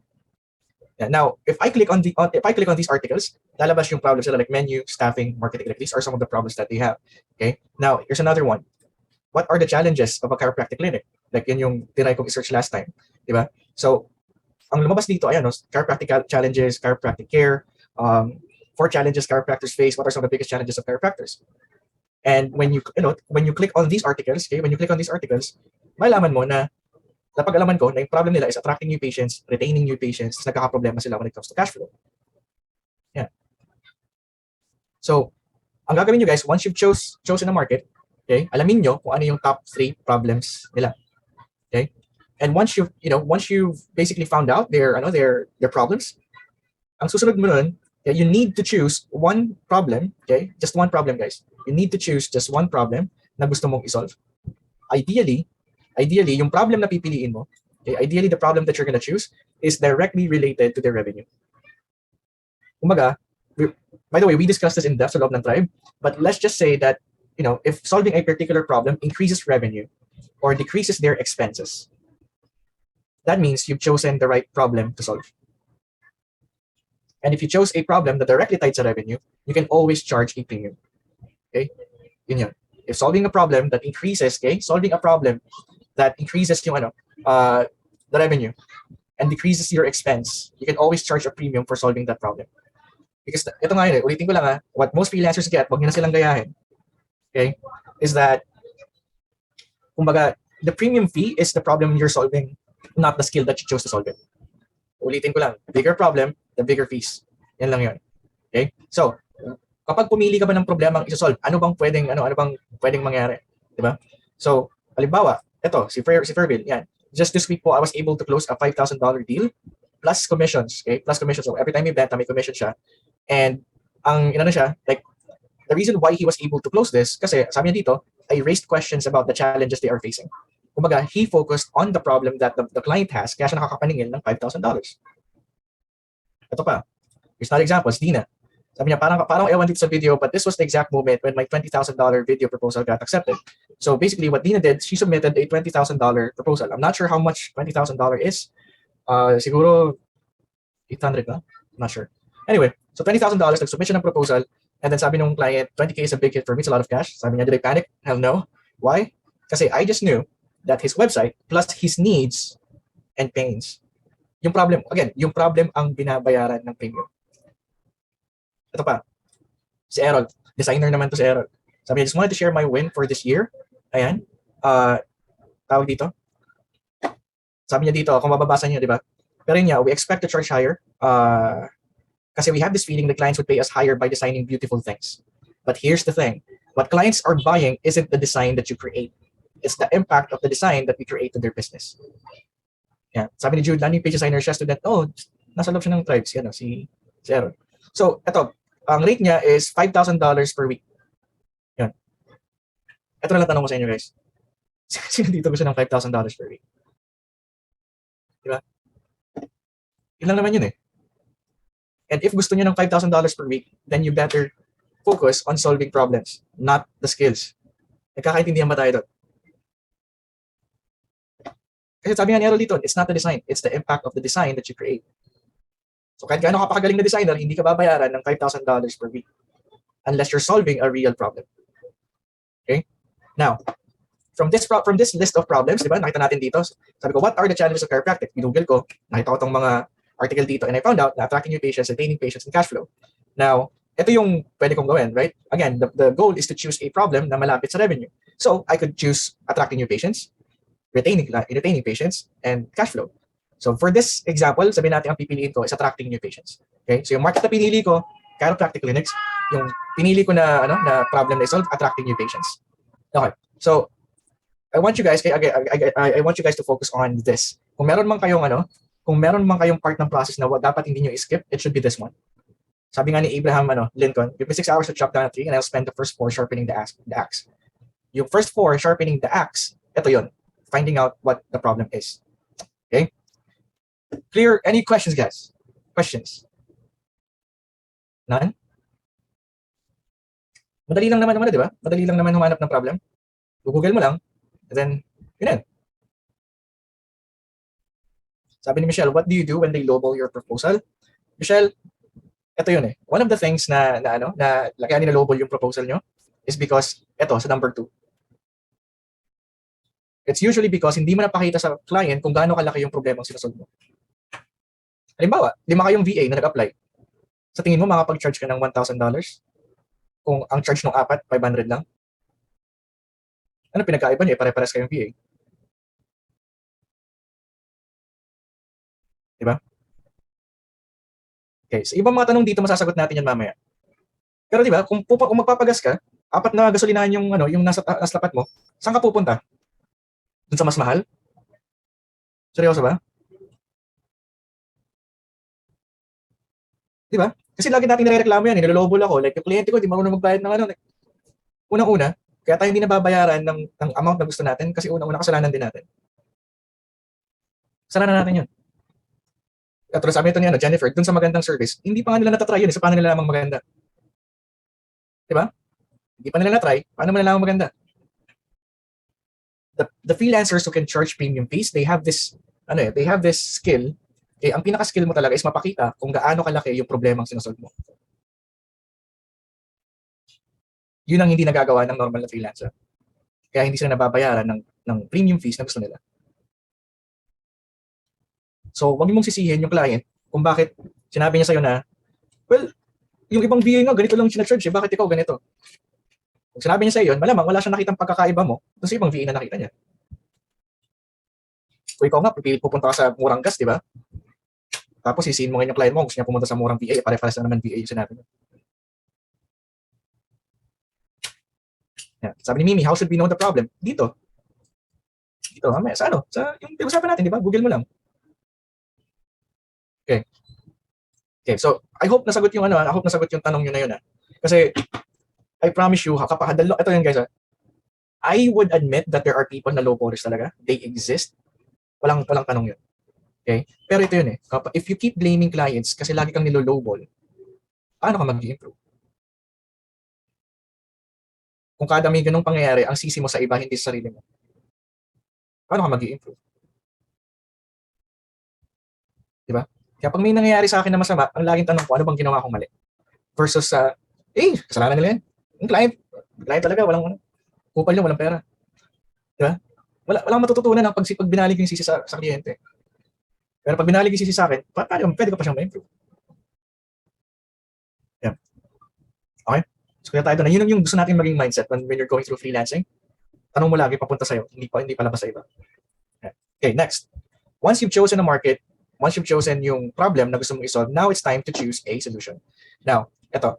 Yeah. Now, if I click on these articles, lalabas yung problems like menu, staffing, marketing. Like these are some of the problems that they have. Okay. Now, here's another one. What are the challenges of a chiropractic clinic? Like yun yung tinry kong i-search last time. Diba? So, ang lumabas dito, chiropractic challenges, chiropractic care, 4 challenges chiropractors face. What are some of the biggest challenges of chiropractors? And when you click on these articles, malaman mo na napag-alaman ko na yung problem nila is attracting new patients, retaining new patients, nagkakaproblema sila when it comes to cash flow. Yeah. So, ang gagawin nyo guys, once you've chosen a market, okay, alamin nyo kung ano yung top 3 problems nila. Okay? And once you've basically found out their problems, ang susunod mo nun, you need to choose one problem, okay? Just one problem, guys. You need to choose just one problem na gusto mong isolve. Ideally, yung problem na pipiliin mo, okay, ideally the problem that you're gonna choose is directly related to their revenue. Kumbaga, by the way, we discussed this in depth sa loob ng tribe, but let's just say that, if solving a particular problem increases revenue or decreases their expenses, that means you've chosen the right problem to solve. And if you chose a problem that directly tied to revenue, you can always charge a premium. Okay? Yun. If solving a problem that increases, yung the revenue and decreases your expense, you can always charge a premium for solving that problem. Because ito nga yun, ulitin ko lang what most freelancers get, wag nyo na silang gayahin, okay, is that, kumbaga, the premium fee is the problem you're solving, not the skill that you chose to solve it. Ulitin ko lang, the bigger problem, the bigger fees. Yan lang yun. Okay? So, kapag pumili ka ba ng problema ang isa-solve, ano bang pwedeng mangyari? Diba? So, halimbawa, Ito, si Ferville, yan. Just this week po, I was able to close a $5,000 deal plus commissions, okay? Plus commissions. So every time may benta, may commission siya. And ang inano siya, like, the reason why he was able to close this, kasi sabi niya dito, I raised questions about the challenges they are facing. Kumbaga, he focused on the problem that the client has, kaya siya nakakapaningil ng $5,000. Ito pa, here's another example, Dina. Sabi niya, parang ewan dito sa video, but this was the exact moment when my $20,000 video proposal got accepted. So basically, what Dina did, she submitted a $20,000 proposal. I'm not sure how much $20,000 is. Siguro 800 ba? I'm not sure. Anyway, so $20,000, nag-submit siya ng proposal, and then sabi nung client, 20K is a big hit for me, it's a lot of cash. Sabi niya, did I panic? Hell no. Why? Kasi I just knew that his website plus his needs and pains. Yung problem, again, yung problem ang binabayaran ng premium. Ito pa, si Errol, designer naman to si Errol. Sabi niya, just wanted to share my win for this year. Ayan, tawag dito. Sabi niya dito, kung mababasa niyo, di ba? Pero yun nga, we expect to charge higher kasi we have this feeling the clients would pay us higher by designing beautiful things. But here's the thing. What clients are buying isn't the design that you create. It's the impact of the design that we create to their business. Yeah. Sabi ni Jude, landing page designer siya, student, nasa loob siya ng tribes, yan, si Errol. So, ito, ang rate niya is $5,000 per week. Yan. Ito na lang tanong ko sa inyo, guys. Sino dito gusto ng $5,000 per week? Diba? Yun lang naman yun eh. And if gusto niyo ng $5,000 per week, then you better focus on solving problems, not the skills. Nagkakaintindihan ba tayo doon? Kasi sabi nga ni Errol dito, it's not the design, it's the impact of the design that you create. So kahit gaano kapakagaling na designer, hindi ka babayaran ng $5,000 per week unless you're solving a real problem. Okay? Now, from this list of problems, di ba, nakita natin dito, sabi ko, what are the challenges of chiropractic? Google ko, nakita ko itong mga article dito, and I found out na attracting new patients, retaining patients, and cash flow. Now, ito yung pwede kong gawin, right? Again, the goal is to choose a problem na malapit sa revenue. So, I could choose attracting new patients, retaining patients, and cash flow. So, for this example, sabihin natin ang pipiliin ko is attracting new patients. Okay? So, yung market na pinili ko, chiropractic clinics, yung pinili ko na problem na solve, attracting new patients. Okay. So, I want you guys to focus on this. Kung meron man kayong part ng process na dapat hindi nyo i-skip, it should be this one. Sabi nga ni Abraham Lincoln, give me 6 hours to chop down a tree and I'll spend the first 4 sharpening the axe. Yung first 4 sharpening the axe, ito yun. Finding out what the problem is. Okay? Clear? Any questions, guys? Questions? None? Madali lang naman, di ba? Madali lang naman humanap ng problem. Google mo lang, and then, yun. Sabi ni Michelle, what do you do when they lowball your proposal? Michelle, ito yun eh. One of the things na kaya nila lowball yung proposal nyo is because, ito, sa number 2. It's usually because hindi mo napakita sa client kung gaano kalaki yung problema ang sinasolve mo. Halimbawa, 5 kayong VA na nag-apply. Sa tingin mo, makapag-charge ka ng $1,000? Kung ang charge ng 4, 500 lang? Ano pinagkaiba niyo? Pare-pares kayong VA. Diba? Okay, so ibang mga tanong dito masasagot natin yan mamaya. Pero diba, kung magpapagas ka, 4 na gasolinahan yung nasa tapat mo, saan ka pupunta? Dun sa mas mahal? Seryoso ba? Diba? Kasi lagi natin nirereklamo yan, nilolobol ako. Like, yung kliyente ko, di marunong magbayad ng unang-una, kaya tayo hindi nababayaran ng amount na gusto natin kasi unang-una kasalanan din natin. Kasalanan natin yun. At sabi ito ni Jennifer, dun sa magandang service, hindi pa nga nila natatry yun, sa paano nila lamang maganda. Diba? Hindi pa nila natry, paano mo nalaman maganda? The freelancers who can charge premium fees, they have this skill. Okay, ang pinaka-skill mo talaga is mapakita kung gaano kalaki yung problema ang sinasolve mo. Yun ang hindi nagagawa ng normal na freelancer. Kaya hindi sila nababayaran ng premium fees na gusto nila. So, huwag mong sisihin yung client kung bakit sinabi niya sa'yo na, well, yung ibang VA nga, ganito lang sinacharge, bakit ikaw ganito? Kung sinabi niya sa'yo yun, malamang wala siyang nakitang pagkakaiba mo dun sa ibang VA na nakita niya. Kung ikaw nga, pipilit pupunta ka sa murang gas, di ba? Tapos sisihin mo ngayon yung client mo, gusto niya pumunta sa murang VA, pare-pares na naman VA yung sinabi mo. Yeah. Sabi ni Mimi, how should we know the problem? Dito. dito, mamaya, sa ano, sa yung pinag-usapan natin, di ba? Google mo lang. Okay. Okay, so I hope nasagot yung ano, I hope nasagot yung tanong nyo na yun. Kasi I promise you, kapag ito yun guys, I would admit that there are people na low coders talaga. They exist. Walang tanong yun. Okay? Pero ito yun if you keep blaming clients kasi lagi kang nilo-lowball, paano ka mag-improve? Kung kada may ganung pangyayari, ang sisi mo sa iba, hindi sa sarili mo. Paano ka mag-improve? Diba? Kaya pag may nangyayari sa akin na masama, ang laging tanong ko, ano bang ginawa kong mali? Versus kasalanan nila yan. Yung client talaga, kupal yun, walang pera. Diba? Walang matututunan ng pag binalig yung sisi sa kliyente. Pero pag binalig yung sisi sa akin, pwede ko pa siyang ma-improve. Yeah. Okay? So kaya tayo doon. Yun yung gusto natin maging mindset when you're going through freelancing. Tanong mo lagi papunta sa'yo, hindi palabas sa iba. Okay, next. Once you've chosen a market, once you've chosen yung problem na gusto mong isolve, now it's time to choose a solution. Now, ito.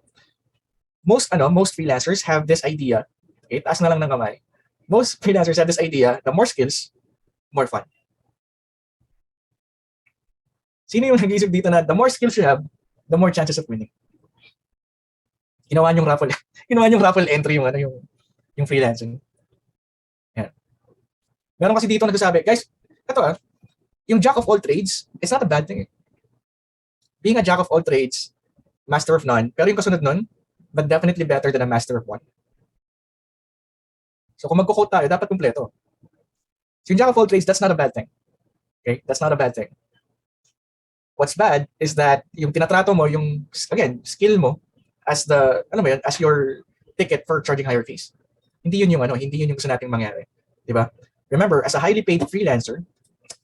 Most freelancers have this idea. Okay, taas na lang ng kamay. Most freelancers have this idea, the more skills, more fun. Sino yung nag-iisip dito na the more skills you have, the more chances of winning? Ginawa niyong raffle entry yung freelancing. Yan. Meron kasi dito nagsasabi, guys, ito yung jack of all trades, it's not a bad thing. Being a jack of all trades, master of none, pero yung kasunod nun, but definitely better than a master of one. So kung magko-quote tayo, dapat kumpleto. So yung jack of all trades, that's not a bad thing. Okay? That's not a bad thing. What's bad is that yung tinatrato mo, yung, again, skill mo, as your ticket for charging higher fees. Hindi yun yung gusto nating mangyari. Diba? Remember, as a highly paid freelancer,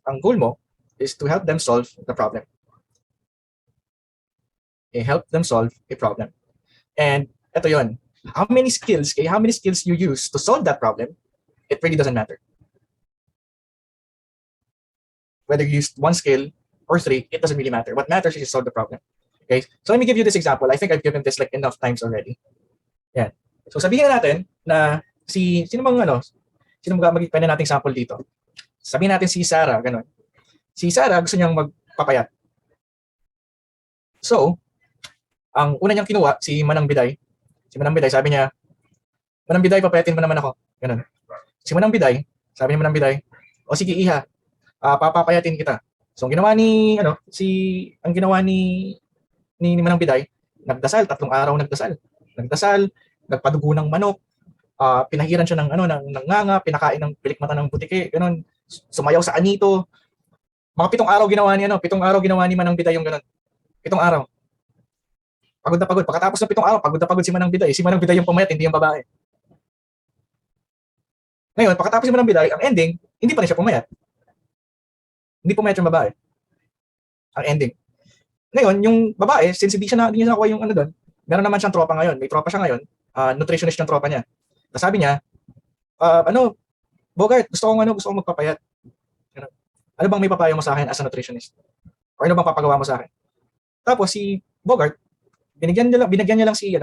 ang goal mo is to help them solve the problem. Help them solve a problem. And ito yun. How many skills you use to solve that problem, it really doesn't matter. Whether you use one skill or three, it doesn't really matter. What matters is you solve the problem. Okay? So let me give you this example. I think I've given this like enough times already. Yan. So sabihin natin na sino pwede nating sample dito? Sabihin natin si Sarah, ganun. Si Sarah gusto niyang magpapayat. So, ang una niyang kinuha, si Manang Biday. Si Manang Biday, sabi niya, Manang Biday, papayatin mo naman ako. Ganun. Si Manang Biday, sabi ni Manang Biday, o sige iha, papapayatin kita. So, ang ginawa ni Manang Biday, nagdasal, 3 araw nagdasal. Nagpadugo ng manok, pinahiran siya ng nganga, pinakain ng pilikmata ng butike, ganun. Sumayaw sa anito. Mga 7 araw ginawa ni Manang Biday yung ganun. 7 araw. Pagod na pagod. Pagkatapos ng 7 araw, pagod na pagod si Manang Biday. Si Manang Biday yung pumayat, hindi yung babae. Ngayon, pagkatapos si Manang Biday, ang ending, hindi pa rin siya pumayat. Hindi pumayat yung babae. Ang ending. Ngayon, yung babae, since hindi niya nakuha yung doon, meron naman siyang tropa ngayon. May tropa siya ngayon, nutritionist yung tropa niya. Tapos sabi niya, Bogart, gusto kong magpapayat. Ano bang may papayo mo sa akin as a nutritionist? O ano bang papagawa mo sa akin? Tapos si Bogart, binigyan niya lang si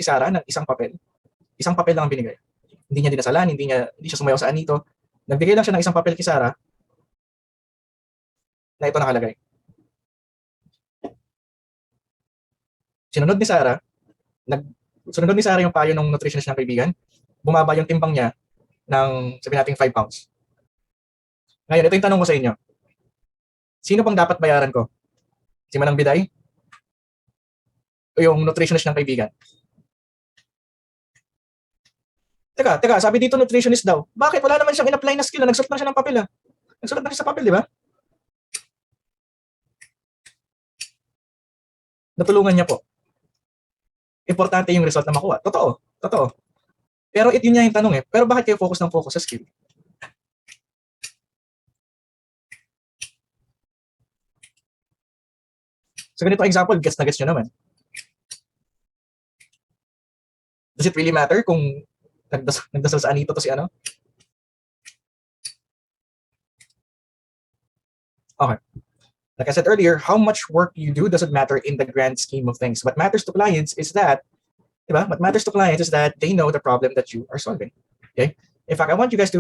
Sarah ng isang papel. Isang papel lang ang binigay. Hindi niya dinasalan, hindi siya sumayaw sa anito. Nagbigay lang siya ng isang papel kay Sarah na ito nakalagay. Sunod ni Sarah yung payo ng nutritionist ng kaibigan. Bumaba yung timbang niya ng, sabihin natin, 5 pounds. Ngayon, ito yung tanong ko sa inyo. Sino pang dapat bayaran ko? Si Manang Biday? O yung nutritionist ng kaibigan? Teka, sabi dito nutritionist daw. Bakit? Wala naman siyang in-apply na skill. Nagsulat lang siya ng papel. Nagsulat lang siya sa papel, di ba? Natulungan niya po. Importante yung result na makuha. Totoo. Pero yun niya yung tanong Pero bakit kayo focus sa skill? So ganito example, gets nyo naman. Does it really matter kung nagdasal sa anito to si ano? Okay. Like I said earlier, how much work you do doesn't matter in the grand scheme of things. What matters to clients is that, diba? What matters to clients is that they know the problem that you are solving. Okay? In fact, I want you guys to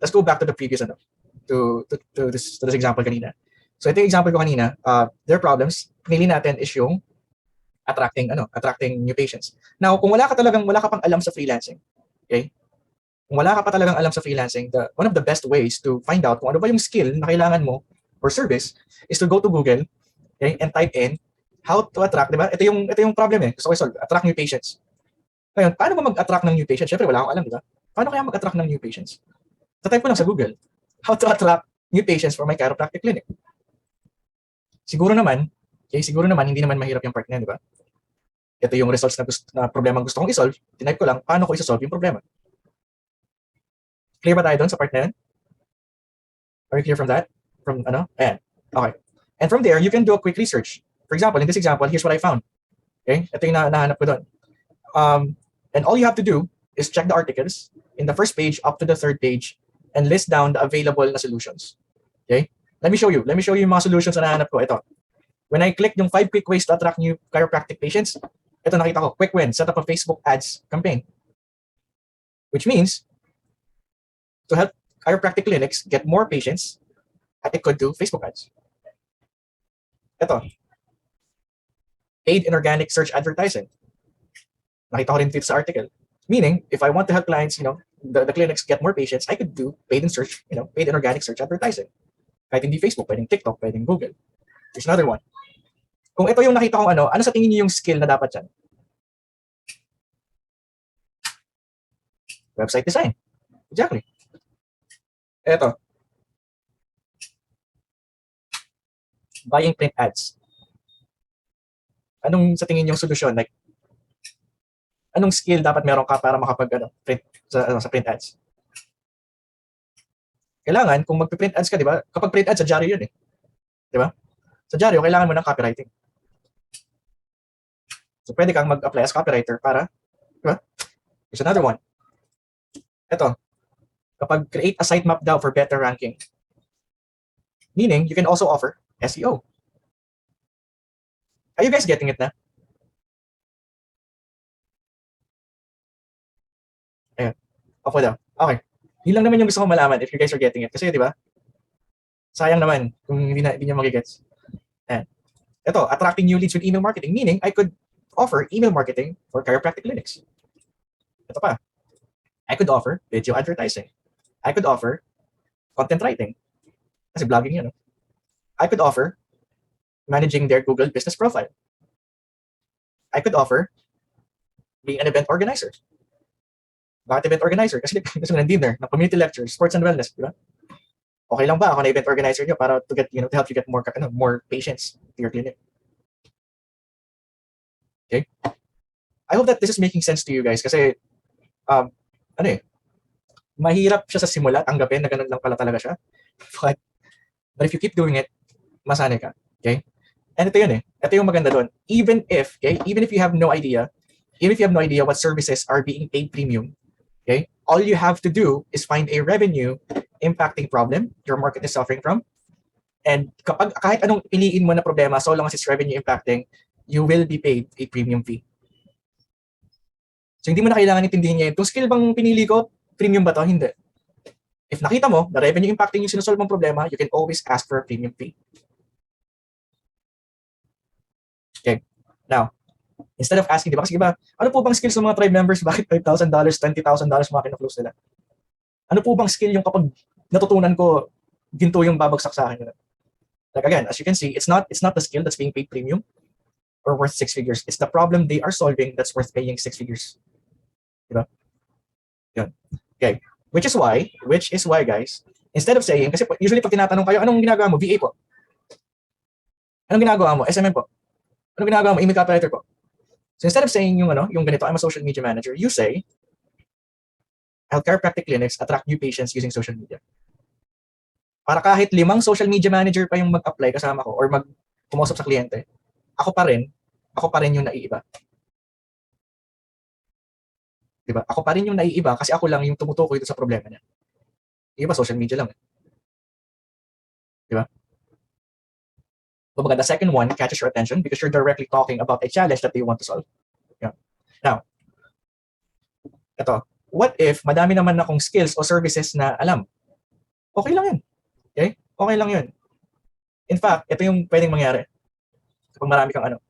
let's go back to the previous to this example kanina. So ito yung example ko kanina. Their problems, pinili natin is yung attracting new patients. Now, kung wala ka pang alam sa freelancing, okay? Kung wala ka pa talagang alam sa freelancing, one of the best ways to find out kung ano ba yung skill na kailangan mo or service is to go to Google, okay, and type in how to attract, di ba? Ito yung problem eh. Gusto ko i-solve, attract new patients. Ngayon, paano ba mag-attract ng new patients? Syempre, wala akong alam, di ba? Paano kaya mag-attract ng new patients? Type ko lang sa Google, how to attract new patients for my chiropractic clinic. Siguro naman, hindi naman mahirap yung part na, di ba? Ito yung results na problema gusto kong i-solve. Tinype ko lang, paano ko i-solve yung problema. Clear ba tayo doon sa part na yun? Are you clear from that? Ayan. Okay. And from there, you can do a quick research. For example, in this example, here's what I found. Okay? Ito yung nahanap ko doon. And all you have to do is check the articles in the first page up to the third page and list down the available na solutions. Okay? Let me show you yung mga solutions na nahanap ko. Ito. When I click yung 5 quick ways to attract new chiropractic patients, ito nakita ko, quick win, set up a Facebook ads campaign. Which means, to help chiropractic clinics get more patients, I could do Facebook ads. Ito, paid and organic search advertising. Nakita ko rin dito sa article. Meaning, if I want to help clients, the clinics get more patients, I could do paid and organic search advertising. Kahit hindi Facebook, pwedeng TikTok, pwedeng Google. There's another one. Kung ito yung nakita kong ano sa tingin niyo yung skill na dapat yan? Website design. Exactly. Ito. Buying print ads. Anong sa tingin yung solusyon? Like, anong skill dapat meron ka para print sa print ads? Kailangan, kung magpiprint ads ka, di ba? Kapag print ads, sa dyaryo yun eh. Di ba? Sa dyaryo, kailangan mo ng copywriting. So, pwede kang mag-apply as copywriter para, di ba? There's another one. Ito, kapag create a sitemap daw for better ranking. Meaning, you can also offer SEO. Are you guys getting it na? Ayan. Okay daw. Okay. Yun lang naman yung gusto ko malaman if you guys are getting it. Kasi, di ba? Sayang naman kung hindi nyo magigets. Ayan. Ito, attracting new leads with email marketing. Meaning, I could offer email marketing for chiropractic clinics. Ito pa. I could offer video advertising. I could offer content writing. Kasi blogging yun. No? I could offer managing their Google business profile. I could offer being an event organizer. Bakit event organizer? Kasi gusto ng dinner, ng community lectures, sports and wellness, di ba? Okay lang ba ako na event organizer nyo para to get, to help you get more patients to your clinic? Okay? I hope that this is making sense to you guys kasi mahirap siya sa simula, tanggapin na ganun lang pala talaga siya. But if you keep doing it, masanay ka. Okay? And ito yun eh. Ito yung maganda doon. Even if you have no idea what services are being paid premium, okay? All you have to do is find a revenue impacting problem your market is suffering from. And kahit anong piliin mo na problema, so long as it's revenue impacting, you will be paid a premium fee. So hindi mo na kailangan intindihin niya itong skill bang pinili ko, premium ba to? Hindi. If nakita mo na revenue impacting yung sinusolve mong problema, you can always ask for a premium fee. Okay. Now, instead of asking, di ba? Kasi ba, ano po bang skills ng mga tribe members? Bakit $5,000, $20,000 mga kina-close nila? Ano po bang skill yung kapag natutunan ko, ginto yung babagsak sa akin? Like again, as you can see, it's not the skill that's being paid premium or worth 6 figures. It's the problem they are solving that's worth paying 6 figures. Diba? Yun. Okay. Which is why, guys, instead of saying, kasi usually pag tinatanong kayo, anong ginagawa mo? VA po. Anong ginagawa mo? SMM po. Anong ginagawa mo? Email copywriter po. So instead of saying yung ganito, I'm a social media manager, you say, I help chiropractic clinics attract new patients using social media. Para kahit 5 social media manager pa yung mag-apply kasama ko or pumusap sa kliyente, ako pa rin yung naiiba. Diba? Ako pa rin yung naiiba kasi ako lang yung tumutukoy dito sa problema niya. Iba, social media lang. Diba? Kumbaga, the second one catches your attention because you're directly talking about a challenge that they want to solve. Yeah. Now, ito, what if madami naman akong skills o services na alam? Okay lang yun. Okay? Okay lang yun. In fact, ito yung pwedeng mangyari kapag marami kang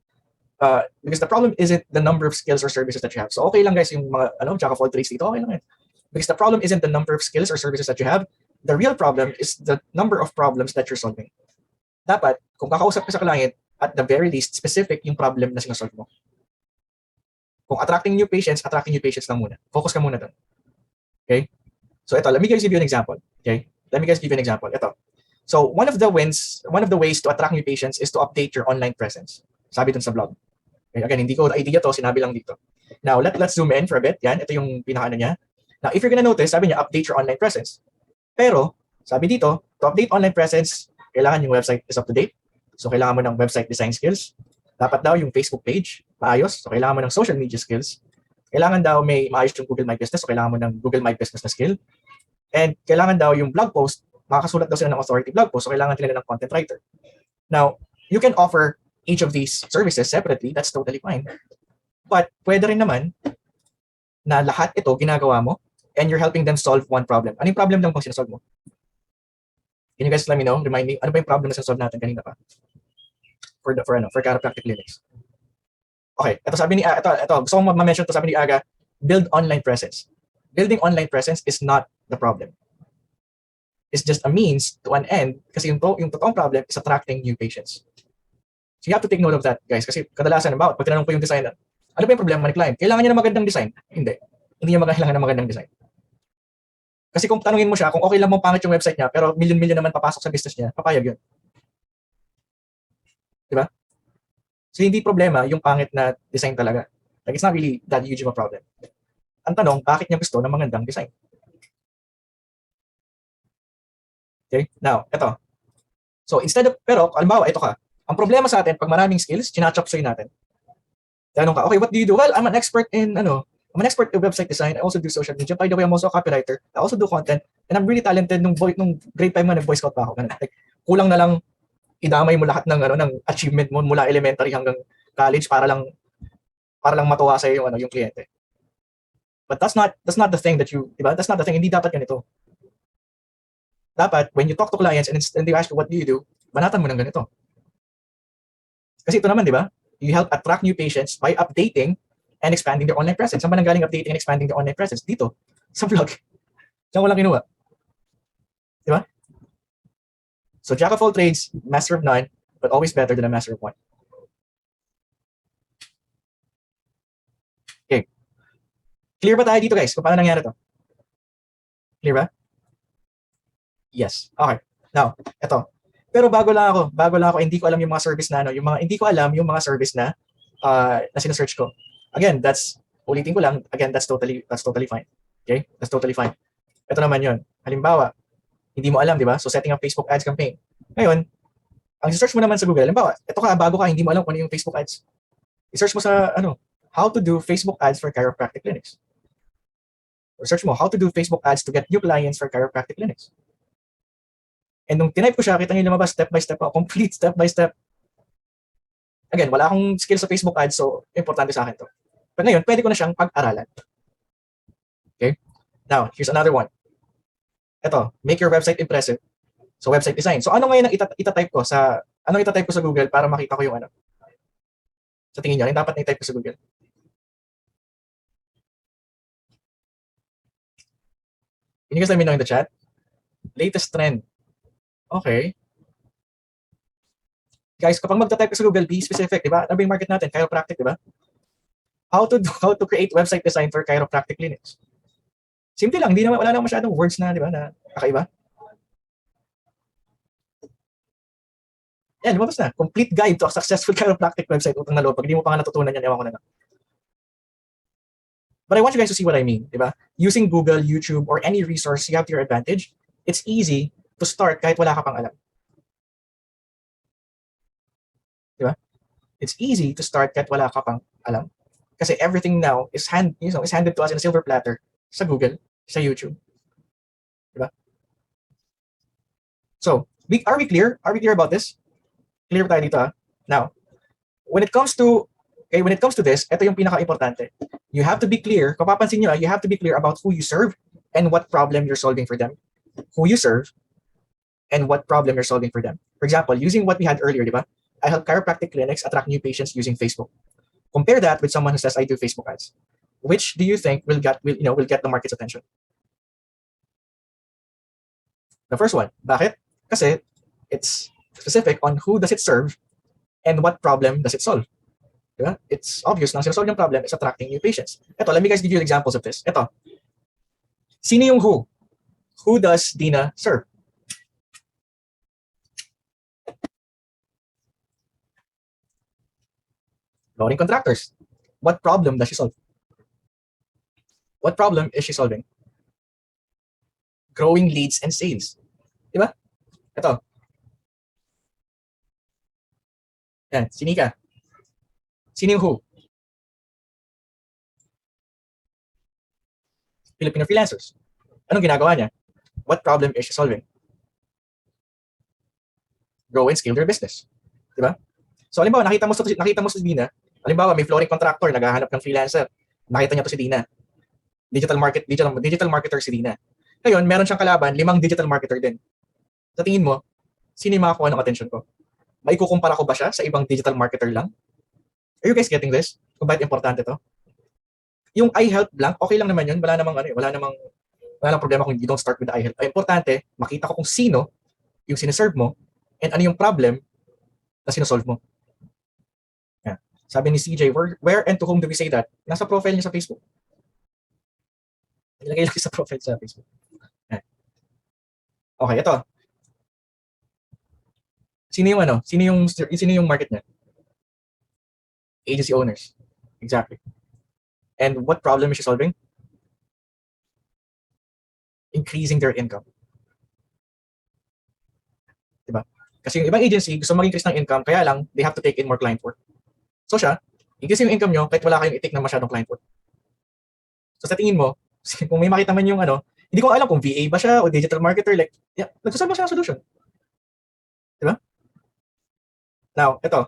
because the problem isn't the number of skills or services that you have. So okay lang guys yung mga jack of all trades dito, okay lang yun. Because the problem isn't the number of skills or services that you have. The real problem is the number of problems that you're solving. Dapat, kung kakausap ka sa client, at the very least, specific yung problem na sinasolve mo. Kung attracting new patients lang muna. Focus ka muna doon. Okay? So ito, let me give you an example. Okay? Let me give you an example. Ito. So one of the ways to attract new patients is to update your online presence. Sabi dun sa blog. Okay? Again, hindi ko idea to, sinabi lang dito. Now, let's zoom in for a bit. Yan, ito yung pinaka niya. Now, if you're gonna notice, sabi niya, update your online presence. Pero, sabi dito, to update online presence, kailangan yung website is up to date. So, kailangan mo ng website design skills. Dapat daw yung Facebook page, maayos. So, kailangan mo ng social media skills. Kailangan daw may maayos yung Google My Business. So, kailangan mo ng Google My Business na skill. And kailangan daw yung blog post, makakasulat daw sila ng authority blog post. So, kailangan nila ng content writer. Now, you can offer each of these services separately. That's totally fine. But, pwede rin naman na lahat ito ginagawa mo and you're helping them solve one problem. Ano yung problem lang kung sinasolve mo? Can you guys let me know? Remind me, ano ba yung problem na sinasolve natin kanina pa? For chiropractic clinics. Okay, ito sabi ni ito gusto kong ma-mention to, sabi ni Aga, build online presence. Building online presence is not the problem. It's just a means to an end kasi yung totoong problem is attracting new patients. So you have to take note of that, guys, kasi kadalasan pag tinanong po yung designer, ano ba yung problema ni client? Kailangan niya ng magandang design? Hindi niya kailangan ng magandang design. Kasi kung tanungin mo siya, kung okay lang mong pangit yung website niya, pero milyon-milyon naman papasok sa business niya, papayag yun. Diba? So hindi problema yung pangit na design talaga. Like, it's not really that huge of a problem. Ang tanong, bakit niya gusto ng magandang design? Okay? Now, ito. So pero, halimbawa, ito ka. Ang problema sa atin, pag maraming skills, chinachop sa'yo natin. Tanong ka, okay, what do you do? Well, I'm an expert in website design. I also do social media. By the way, I'm also a copywriter. I also do content. And I'm really talented nung grade 5 man, nag-boy scout pa ako. Like, kulang na lang idamay mo lahat ng achievement mo mula elementary hanggang college para lang matuwa sa yung kliyente. But that's not the thing that diba? That's not the thing. Hindi dapat ganito. Dapat when you talk to clients and they ask you what do you do, banatan mo ng ganito. Kasi ito naman, di ba? You help attract new patients by updating and expanding their online presence. Saan ba nanggaling updating and expanding their online presence? Dito, sa vlog. Diyan ko lang kinuha. Di ba? So, jack of all trades, master of none, but always better than a master of one. Okay. Clear ba tayo dito, guys? Kung paano nangyari to? Clear ba? Yes. Okay. Now, ito. Pero bago lang ako, hindi ko alam yung mga service na hindi ko alam yung mga service na sina-search ko. Again, ulitin ko lang, that's totally fine. Okay? That's totally fine. Ito naman yun. Halimbawa, hindi mo alam, di ba? So, setting up Facebook ads campaign. Ngayon, ang search mo naman sa Google, halimbawa, ito ka, bago ka, hindi mo alam kung ano yung Facebook ads. I-search mo sa, how to do Facebook ads for chiropractic clinics. Or search mo, how to do Facebook ads to get new clients for chiropractic clinics. And nung tinype ko siya, kita niyo lumabas step by step, complete step by step. Again, wala akong skill sa Facebook ads, so importante sa akin to. Pero ngayon, pwede ko na siyang pag-aralan. Okay? Now, here's another one. Ito, make your website impressive. So, website design. So, ano ngayon ang itatype ko sa Google para makita ko yung Sa tingin niyo, ano dapat na i-type ko sa Google? Can you guys let me know in the chat? Latest trend. Okay. Guys, kapag magta-type ka sa Google, be specific, di ba? Ano ba yung market natin? Chiropractic, di ba? How to create website design for chiropractic clinics. Simple lang, wala naman masyadong words na, di ba, na kakaiba. Yan, lumabas na. Complete guide to a successful chiropractic website. Utang na loob. Pag di mo pa nga natutunan yan, ewan ko na lang. But I want you guys to see what I mean, di ba? Using Google, YouTube, or any resource you have to your advantage, it's easy to start kahit wala ka pang alam. Di ba? It's easy to start kahit wala ka pang alam. Kasi everything now is handed to us in a silver platter sa Google, sa YouTube. Di ba? So, are we clear? Are we clear about this? Clear tayo dito, ha? Now, when it comes to Okay, when it comes to this, ito yung pinaka-importante. You have to be clear, kung papansin nyo, you have to be clear about who you serve and what problem you're solving for them. Who you serve and what problem you're solving for them. For example, using what we had earlier, di ba? I help chiropractic clinics attract new patients using Facebook. Compare that with someone who says, I do Facebook ads. Which do you think will get the market's attention? The first one. Bakit? Kasi it's specific on who does it serve and what problem does it solve. Diba? It's obvious na sinasolve yung problem is attracting new patients. Ito, let me guys give you examples of this. Ito. Sino yung who? Who does Dina serve? Flooring contractors. What problem does she solve? What problem is she solving? Growing leads and sales. Diba? Ito. Yan, sinika. Sino yung who? Filipino freelancers. Anong ginagawa niya? What problem is she solving? Grow and scale their business. Diba? So, halimbawa, nakita mo si Dina. Halimbawa, may flooring contractor, naghahanap ng freelancer. Nakita niya to si Dina. Digital marketer si Dina. Ngayon, meron siyang kalaban, 5 digital marketer din. Sa tingin mo, sino yung makakuha ng attention ko? Maikukumpara ko ba siya sa ibang digital marketer lang? Are you guys getting this? Kung bakit importante to? Yung I help blank, okay lang naman yun. Wala namang problema kung you don't start with the I help. Ay, importante, makita ko kung sino yung sineserve mo and ano yung problem na sinesolve mo. Yeah. Sabi ni CJ, where and to whom do we say that? Nasa profile niya sa Facebook. Ilagay lang sa profile sa Facebook. Yeah. Okay, ito. Sino yung market niya? Agency owners. Exactly. And what problem is she solving? Increasing their income. Diba? Kasi yung ibang agency, gusto mag-increase ng income, kaya lang, they have to take in more client work. So siya, increase yung income nyo, kahit wala kayong i-take ng masyadong client work. So sa tingin mo, kung may makita man yung hindi ko alam kung VA ba siya o digital marketer, like, yeah, nagsasabi siya ng solution. Diba? Now, ito.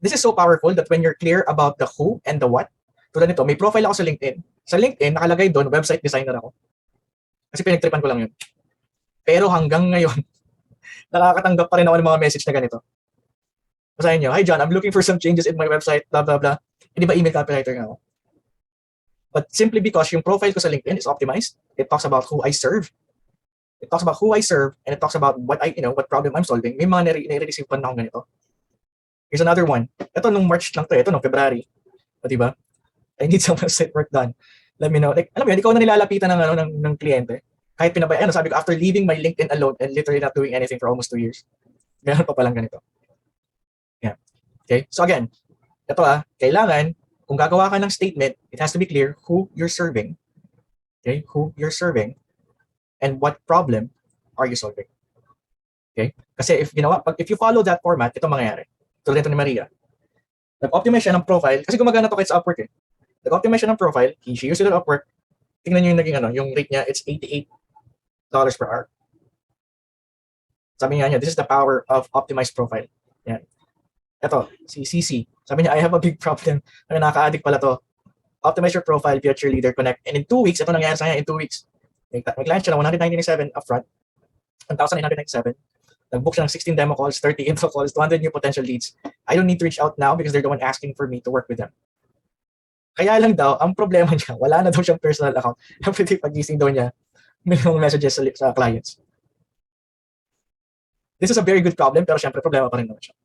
This is so powerful that when you're clear about the who and the what, tulad nito, may profile ako sa LinkedIn. Sa LinkedIn, nakalagay doon, website designer ako. Kasi pinagtripan ko lang yun. Pero hanggang ngayon, nakakatanggap pa rin ako ng mga message na ganito. Basahin nyo, hi John, I'm looking for some changes in my website, blah, blah, blah. Hindi ba email copywriter nga ako? But simply because yung profile ko sa LinkedIn is optimized, it talks about who I serve. It talks about who I serve, and it talks about what problem I'm solving. May mga nare-receive pa na akong ganito. Here's another one. Ito nung March lang to. Ito nung February. O diba? I need some website work done. Let me know. Like, alam mo yun, ikaw na nilalapitan ng kliyente. Kahit pinabay, sabi ko, after leaving my LinkedIn alone and literally not doing anything for almost 2 years. Meron pa palang ganito. Yeah. Okay? So again, ito kailangan, kung gagawa ka ng statement, it has to be clear who you're serving. Okay? Who you're serving and what problem are you solving. Okay? Kasi if you follow that format, ito mangyayari. Tulad nito ni Maria. Nag-optimize siya ng profile, kasi gumagana to kahit sa Upwork eh. Nag-optimize siya ng profile, she used it on Upwork, tingnan nyo yung naging yung rate niya, it's $88 per hour. Sabi niya, this is the power of optimized profile. Yan. Ito, si CC, sabi niya, I have a big problem, nakaka-addict pala to. Optimize your profile, be a cheerleader, connect. And in 2 weeks, ito nangyari sa kanya, in 2 weeks. May client siya ng $197 upfront, $1,897. Nag-book siya ng 16 demo calls, 30 intro calls, 200 new potential leads. I don't need to reach out now because they're the one asking for me to work with them. Kaya lang daw, ang problema niya, wala na daw siyang personal account. Everyday pag-gising daw niya, may mga messages sa clients. This is a very good problem, pero syempre problema pa rin naman siya.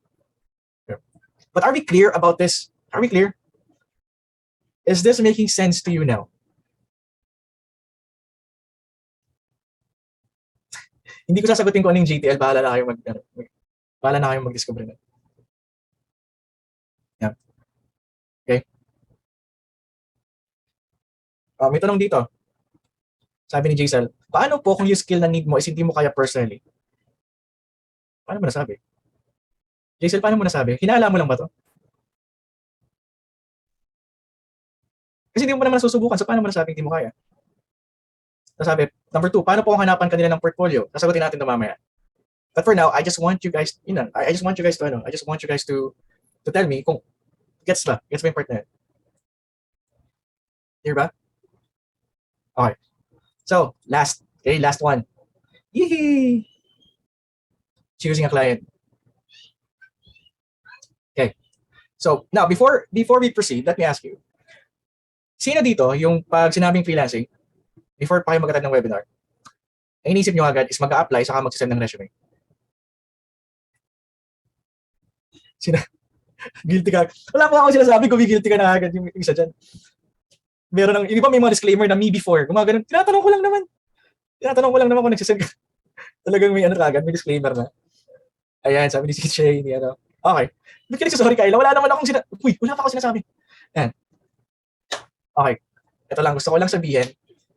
But are we clear about this? Are we clear? Is this making sense to you now? Hindi ko sasagutin kung anong GTL, bahala na kayo mag-discover na. Yeah. Okay. May tanong dito. Sabi ni Jaisal, paano po kung yung skill na need mo is hindi mo kaya personally? Paano mo nasabi? Jaisal, paano mo nasabi? Hinala mo lang ba to? Kasi hindi mo naman nasusubukan, so paano mo nasabi hindi mo kaya? Sabi, number 2, paano po kung hanapan kanila ng portfolio? Sasagutin natin ito mamaya. But for now, I just want you guys, I just want you guys to tell me kung Gets ba? Gets ba yung part na yun? Clear ba? Okay. So, last. Okay, last one. Yee! Choosing a client. Okay. So, now, before we proceed, let me ask you. Sino dito, yung pag sinabing freelancing, before pa kayo mag-attend ng webinar, ang inisip nyo agad is mag-a-apply saka mag-send ng resume? Sino? Guilty ka. Wala pa ako sinasabi kung guilty ka na agad yung isa dyan. Meron ng, hindi pa may mga disclaimer na me before. Kung mga ganun, tinatanong ko lang naman kung nagsisend ka. Talagang may ano agad, may disclaimer na. Ayan, sabi ni CJ, ni ano. Okay. Ba't ka nagsasorry, Kayla? Wala naman akong Uy, wala pa ako sinasabi. Ayan. Okay. Ito lang, gusto ko lang sabihin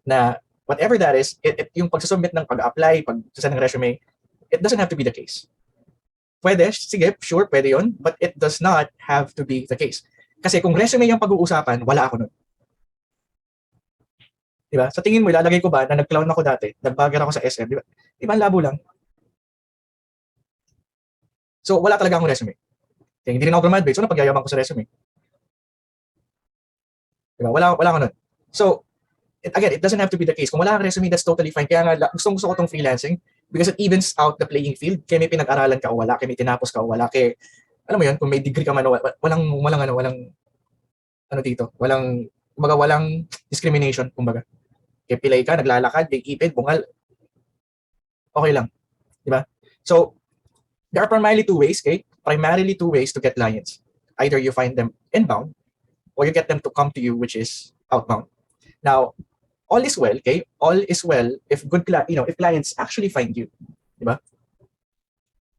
na whatever that is, yung pagsusubmit ng pag-apply, pag-send ng resume, it doesn't have to be the case. Pwede, sige, sure, pwede yun, but it does not have to be the case. Kasi kung resume yung pag-uusapan, wala ako nun. Diba? Sa tingin mo, ilalagay ko ba na nag-clown ako dati, nag-bagger ako sa SM, diba? Diba, labo lang. So, wala talaga akong resume. Okay, hindi rin ako graduate, so napagyayaman ko sa resume. Diba? Wala ako nun. So, again, it doesn't have to be the case. Kung wala kang resume, that's totally fine. Kaya nga, gusto ko itong freelancing because it evens out the playing field. Kaya may pinag-aralan ka o wala, kaya may tinapos ka o wala, kaya, alam mo yun, kung may degree ka man, walang discrimination, kumbaga. Kaya pilay ka, naglalakad, big ipid, bungal, okay lang. Diba? So, there are primarily two ways to get clients. Either you find them inbound or you get them to come to you, which is outbound. Now, all is well, okay? All is well if if clients actually find you, diba?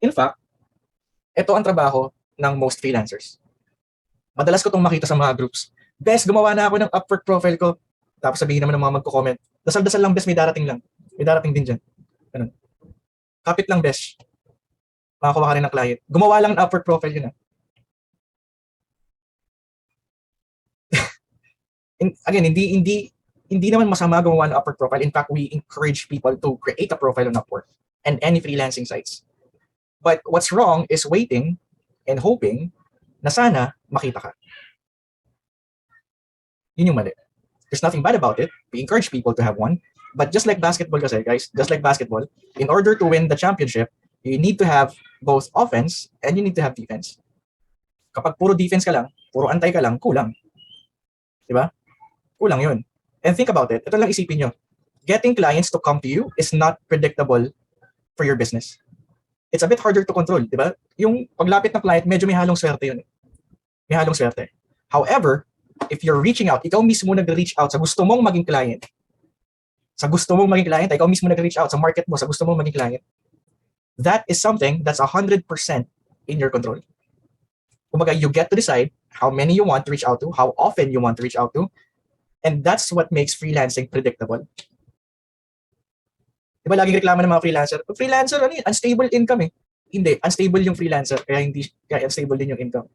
In fact, ito ang trabaho ng most freelancers. Madalas ko itong makita sa mga groups. Bes, gumawa na ako ng Upwork profile ko. Tapos sabihin naman ng mga magko-comment, dasal-dasal lang, bes, may darating lang. May darating din dyan. Ganun. Kapit lang, bes. Makakuha ka rin ng client. Gumawa lang ng Upwork profile yun. Again, hindi naman masama gumawa ng Upwork profile. In fact, we encourage people to create a profile on Upwork and any freelancing sites. But what's wrong is waiting and hoping na sana makita ka. Yun yung mali. There's nothing bad about it. We encourage people to have one. But just like basketball kasi, guys, in order to win the championship, you need to have both offense and you need to have defense. Kapag puro defense ka lang, puro antay ka lang, kulang. Diba? Kulang yun. And think about it. Ito lang isipin nyo. Getting clients to come to you is not predictable for your business. It's a bit harder to control, di ba? Yung paglapit ng client, medyo may halong swerte yun. May halong swerte. However, if you're reaching out, ikaw mismo nag-reach out sa gusto mong maging client. Ikaw mismo nag-reach out sa market mo, sa gusto mong maging client. That is something that's 100% in your control. Kumbaga, you get to decide how many you want to reach out to, how often you want to reach out to, and that's what makes freelancing predictable. Diba laging reklamo ng mga freelancer? Freelancer, unstable income eh. Hindi, unstable yung freelancer, kaya unstable din yung income.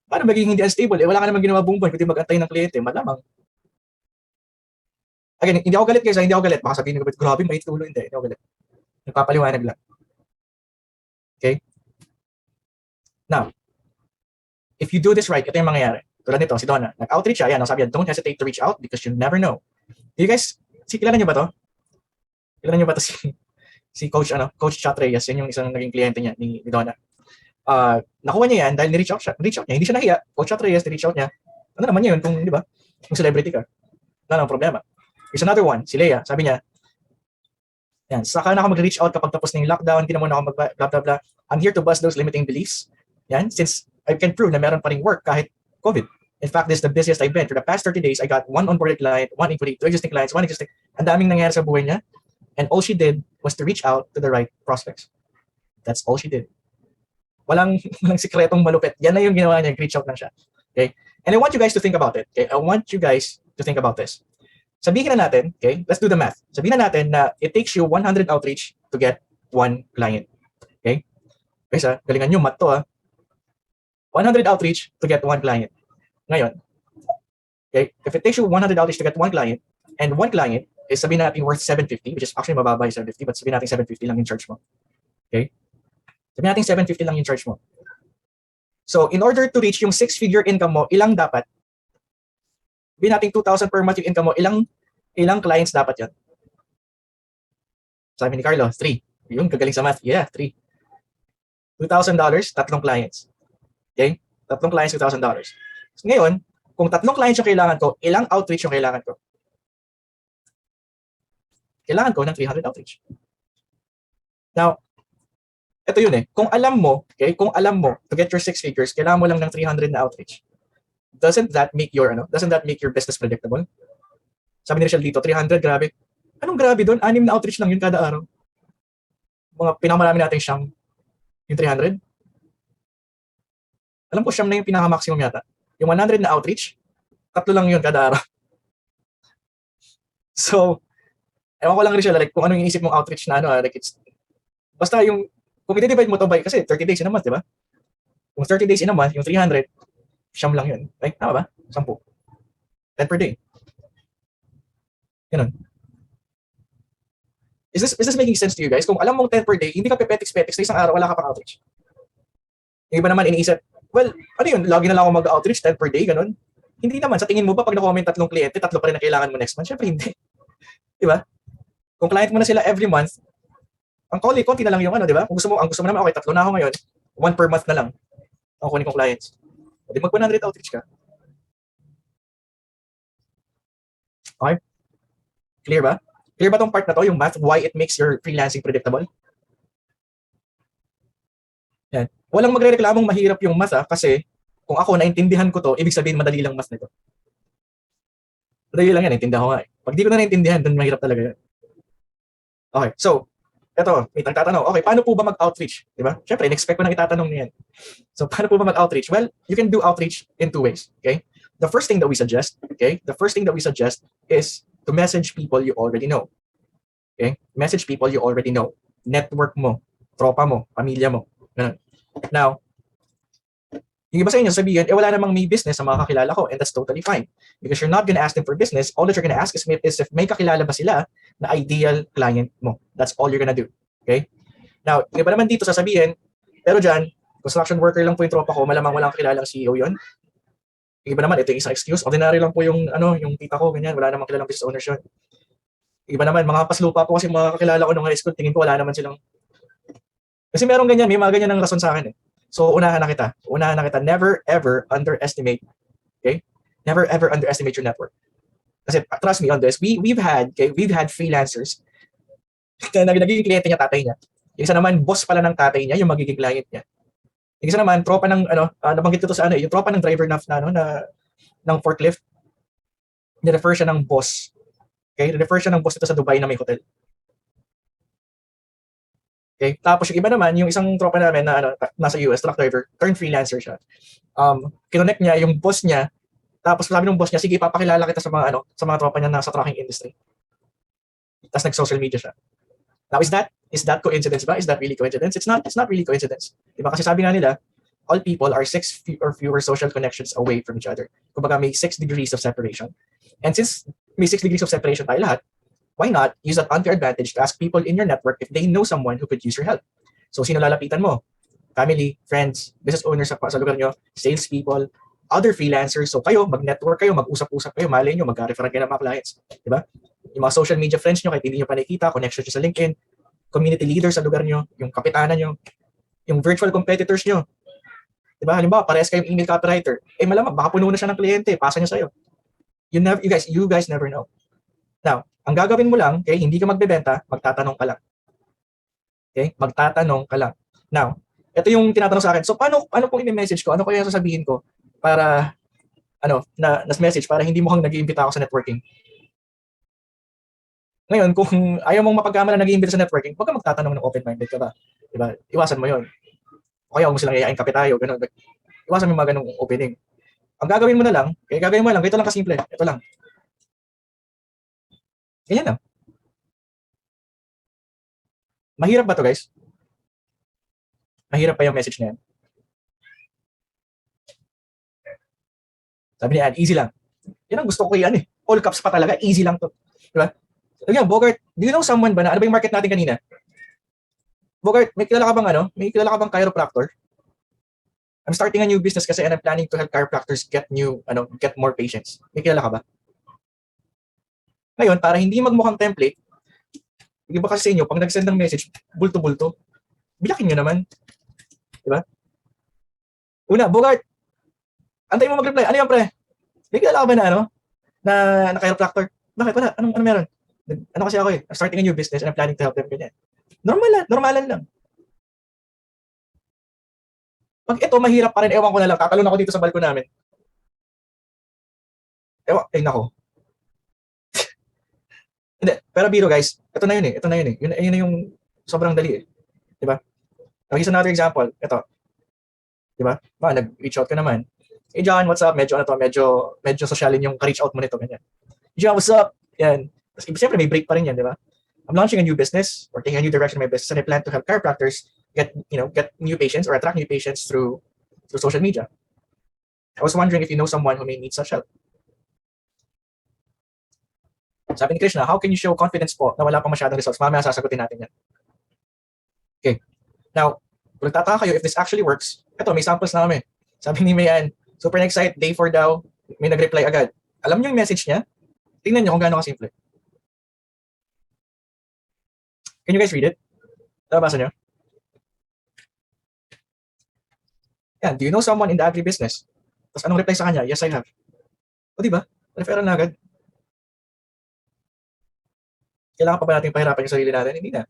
Paano magiging hindi unstable? Wala ka naman ginawa buong buwan, kundi mag-antay ng kliyente, malamang. Again, hindi ako galit guys, hindi ako galit. Baka sabihin ko, grabe, may tulo, hindi ako galit. Nagpapaliwanag lang. Okay? Now, if you do this right, ito yung mangyayari. Tulad nito, si Donna, nag-outreach siya, yan, sabi niya, don't hesitate to reach out because you never know. You guys, kilala niyo ba to? Kilala niyo ba to si Coach Chat Reyes, yun yung isang naging kliyente niya, ni Donna. Nakuha niya yan dahil ni-reach out niya, hindi siya nahiya. Coach Chat Reyes, ni-reach out niya. Ano naman yun kung, di ba, kung celebrity ka. Wala nang problema. There's another one, si Leia, sabi niya, yan, saka na ako mag-reach out kapag tapos ng lockdown, hindi na muna ako blah blah blah. I'm here to bust those limiting beliefs. Yan, since I can prove na meron pa ring work kahit COVID. In fact, this is the busiest I've been. For the past 30 days, I got one onboarded client, one inquiry, two existing clients, one existing. Ang daming nangyari sa buhay niya. And all she did was to reach out to the right prospects. That's all she did. Walang sikretong malupit. Yan na yung ginawa niya, reach out lang siya. Okay? And I want you guys to think about it. Okay? I want you guys to think about this. Sabihin na natin, okay? Let's do the math. Sabihin na natin na it takes you 100 outreach to get one client. Okay? Guys, galingan nyo, math to 100 outreach to get one client. Ngayon, okay, if it takes you 100 outreach to get one client, and one client is sabihin natin worth 750, which is actually mababa yung 750, but sabihin natin 750 lang yung charge mo. Okay? Sabihin natin 750 lang yung charge mo. So, in order to reach yung 6-figure income mo, ilang dapat? Sabihin natin 2,000 per month yung income mo, ilang clients dapat yan? Sabi ni Carlo, 3. Yung gagaling sa math. Yeah, 3. $2,000, tatlong clients. Okay? Tatlong clients, $2,000. So, ngayon, kung tatlong clients yung kailangan ko, ilang outreach yung kailangan ko? Kailangan ko ng 300 outreach. Now, ito yun eh. Kung alam mo, okay, kung alam mo to get your 6 figures, kailangan mo lang ng 300 na outreach. Doesn't that make your business predictable? Sabi ni Rachel dito, 300, grabe. Anong grabe doon? 6 na outreach lang yun kada araw. Mga pinakamarami natin siyang yung 300. Alam ko siyam na yung pinaka-maximum yata. Yung 100 na outreach, 3 lang yun kada araw. So, ewan ko lang Rachel, like, kung ano yung isip mong outreach na ano, like it's, basta yung, kung i-divide mo to by, kasi 30 days in a month, di ba? Kung 30 days in a month, yung 300, siyam lang yun. Right? Tama ba? 10. 10 per day. Ganun. Is this making sense to you guys? Kung alam mong 10 per day, hindi ka pepetiks-petiks na isang araw, wala ka pang outreach. Yung iba naman iniisip, well, ano yun, lagi na lang ako mag-outreach, 10 per day, ganun. Hindi naman, sa tingin mo ba pag na-comment 3 kliyente, 3 pa rin na kailangan mo next month? Syempre hindi. Di ba? Kung client mo na sila every month, ang konti na lang yung ano, di ba? Kung ang gusto mo naman, okay, 3 na ako ngayon, 1 per month na lang ang kunin kong clients. Di mag 100 outreach ka. Okay? Clear ba? Clear ba tong part na to, yung math, why it makes your freelancing predictable? Yan. Walang magre-reklamong mahirap yung math kasi kung ako naintindihan ko to, ibig sabihin madali lang math nito. Madali lang yan, naintindihan ko nga eh. Pag di ko na naintindihan, dun mahirap talaga yan. Okay, so, eto, may tatanong, okay, paano po ba mag-outreach? Diba? Siyempre, in-expect ko nang itatanong niyan. So, paano po ba mag-outreach? Well, you can do outreach in 2 ways, okay? The first thing that we suggest is to message people you already know. Okay? Message people you already know. Network mo, tropa mo, pamilya mo. Ganun. Now, yung iba sa inyo sabihin, wala namang may business sa mga kakilala ko, and that's totally fine. Because you're not gonna ask them for business. All that you're gonna ask is if may kakilala ba sila na ideal client mo. That's all you're gonna do. Okay? Now, yung iba naman dito sasabihin, pero dyan, construction worker lang po yung tropa ko, malamang walang kilalang CEO yon. Yung iba naman, ito yung isang excuse. Ordinary lang po yung tita ko, ganyan. Wala namang kilalang business owner yun. Yung iba naman, mga paslupa po kasi mga kakilala ko nung high school, tingin ko wala naman silang. Kasi meron ganyan, may mga ganyan ng rason sa akin eh. So, unahan na kita. Never ever underestimate, okay? Never ever underestimate your network. Kasi trust me on this, we've had freelancers na nagiging kliyente niya, tatay niya. Yung isa naman, boss pala ng tatay niya, yung magiging client niya. Yung isa naman, tropa ng, nabanggit ko to sa yung tropa ng driver ng forklift, ni-refer siya ng boss. Okay? Ni-refer siya ng boss dito sa Dubai na may hotel. Okay? Tapos yung iba naman, yung isang tropa namin na nasa US, truck driver, turned freelancer siya. Kinonect niya yung boss niya, tapos sabi ng boss niya, sige, papakilala kita sa mga tropa niya na sa trucking industry. Tapos nag-social media siya. Now, is that coincidence ba? Is that really coincidence? It's not really coincidence. Diba? Kasi sabi nga nila, all people are 6 or fewer social connections away from each other. Kumbaga may 6 degrees of separation. And since may 6 degrees of separation tayo lahat, why not use that unfair advantage to ask people in your network if they know someone who could use your help? So, sino lalapitan mo? Family, friends, business owners sa lugar nyo, salespeople, other freelancers. So, kayo, mag-network kayo, mag-usap-usap kayo, malay nyo, mag-refer kayo ng mga clients. Diba? Yung mga social media friends nyo, kahit hindi nyo pa nakikita, connection nyo sa LinkedIn, community leaders sa lugar nyo, yung kapitanan nyo, yung virtual competitors nyo. Diba? Halimbawa, parehas kayong email copywriter. Malamang, baka puno na siya ng kliyente, pasa niya sa'yo. You guys never know. Now, ang gagawin mo lang, okay, hindi ka magbebenta, magtatanong ka lang. Okay? Magtatanong ka lang. Now, ito yung tinatanong sa akin. So, paano kung i-message ko? Ano kaya sasabihin ko para, na message para hindi mo kang nag-iimbita ako sa networking? Ngayon, kung ayaw mong mapagkama na nag-iimbita sa networking, huwag ka magtatanong ng open-minded ka ba? Diba? Iwasan mo yon. O kaya huwag mo silang iayain kape tayo, gano'n. Iwasan mo yung mga ganong opening. Ang gagawin mo na lang, ito lang kasimple, ito lang. Ganyan lang. Mahirap ba to guys? Mahirap pa yung message na yan. Sabi ni Ann, easy lang. Yan ang gusto ko yan eh. All caps pa talaga, easy lang to. Diba? Again, Bogart, do you know someone ba na, ano ba yung market natin kanina? Bogart, may kilala ka bang chiropractor? I'm starting a new business kasi and I'm planning to help chiropractors get get more patients. May kilala ka ba? Ngayon, para hindi magmukhang template, di ba kasi sa inyo, pag nag-send ng message, bulto-bulto, bilakin nyo naman. Di ba? Una, Bogart, antay mo mag-reply. Ano yan, pre? May kilala ka ba na chiropractor? Bakit? Wala. Ano meron? Ano kasi ako eh. I'm starting a new business and I'm planning to help them. Ganyan. Normalan lang. Pag ito, mahirap pa rin. Ewan ko na lang. Tatalon ako dito sa balko namin. Ewan, nako. Hindi. Pero biro guys, ito na yun eh. Ito na yun eh. Yun na yung sobrang dali eh. Di ba? Here's another example. Ito. Di ba? Nag-reach out ka naman. Hey John, what's up? Medyo sosyalin yung ka-reach out mo nito. Ganyan. John, what's up? Yan. Tapos, siyempre, may break pa rin yan, di ba? I'm launching a new business or taking a new direction in my business and I plan to help chiropractors get new patients or attract new patients through social media. I was wondering if you know someone who may need such help. Sabi ni Krishna, how can you show confidence po na wala pa masyadong results? Mamaya sasagutin natin yan. Okay. Now, kung nagtataka kayo if this actually works, ito, may samples na kami. Sabi ni Mayan, super excited, day 4 daw, may nag-reply agad. Alam niyo yung message niya? Tingnan niyo kung gaano kasimple. Can you guys read it? Nabasa niyo? Yan, do you know someone in the agribusiness? Tapos anong reply sa kanya? Yes, I have. O diba? Referral na agad. Kailangan pa ba natin pahirapan yung sarili natin? Hindi na.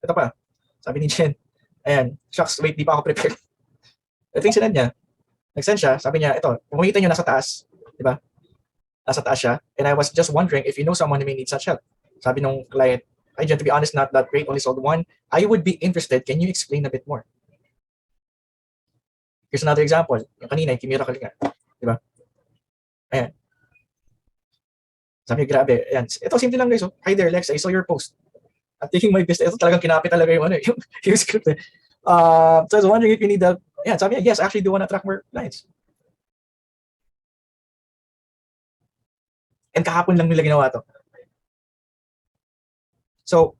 Ito pa. Sabi ni Jen, ayan, shucks, wait, di pa ako prepared. Ito yung sinad niya. Nag-send siya, sabi niya, ito, pumakita niyo nasa taas, di ba? Nasa taas siya. And I was just wondering if you know someone who may need such help. Sabi nung client, hi Jen, to be honest, not that great, only sold one. I would be interested. Can you explain a bit more? Here's another example. Yung kanina, yung Kimira Kalinga. Di ba? Ayan. Sabi niya, grabe. Ayan. Ito, simple lang guys. Oh. Hi there, Lex. I saw your post. I'm taking my business. Ito talagang kinapit talaga yung, yung script eh. So I was wondering if you need help. Ayan, sabi niya, yes, I actually do want to attract more clients. And kahapon lang nila ginawa to. So,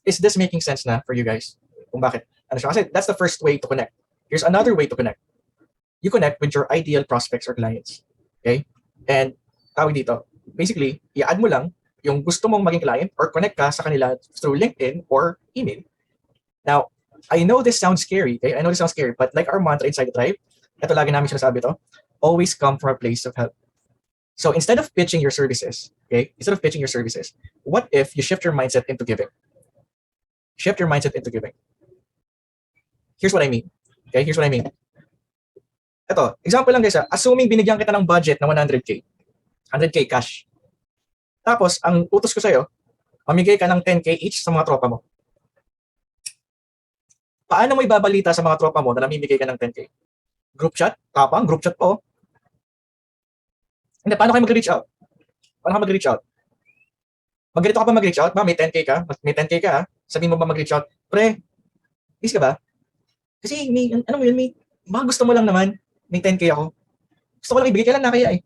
is this making sense na for you guys? Kung bakit? Ano siya? Kasi that's the first way to connect. Here's another way to connect. You connect with your ideal prospects or clients. Okay? And tawag dito, basically, i-add mo lang yung gusto mong maging client or connect ka sa kanila through LinkedIn or email. Now, I know this sounds scary, okay? I know this sounds scary, but like our mantra inside the tribe, ito lagi namin sinasabi to, always come from a place of help. So instead of pitching your services, okay, what if you shift your mindset into giving? Shift your mindset into giving. Here's what I mean. Okay, here's what I mean. Ito, example lang guys, assuming binigyan kita ng budget na 100K. 100K cash. Tapos, ang utos ko sa'yo, mamigay ka ng 10K each sa mga tropa mo. Paano mo ibabalita sa mga tropa mo na namimigay ka ng 10K? Group chat? Tapang, group chat po. Hindi, paano kayo mag-reach out? Paano ka mag-reach out? Magganito ka ba mag-reach out? May 10K ka? May 10K ka ha? Sabihin mo ba mag-reach out? Pre, is ka ba? Kasi may, ano mo yun, baka gusto mo lang naman, may 10K ako. Gusto ko lang ibigay, kailan nakaya eh.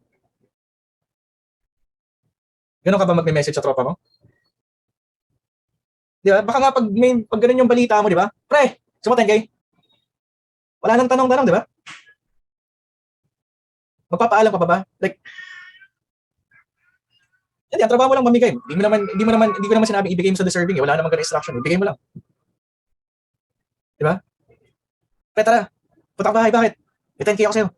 Ganon ka ba mag-message sa tropa mo? Di ba? Baka nga pag ganun yung balita mo, di ba? Pre, gusto mo 10K? Wala nang tanong-tanong, di ba? Magpapaalam ka pa ba? Like, hindi, ang trabaho mo lang mamigay. Hindi ko naman sinabing ibigay mo sa deserving eh. Wala namang ganun instruction. Ibigay mo lang. Di ba? Pre, tara. Punta ka bahay, bakit? May 10K ako sa'yo.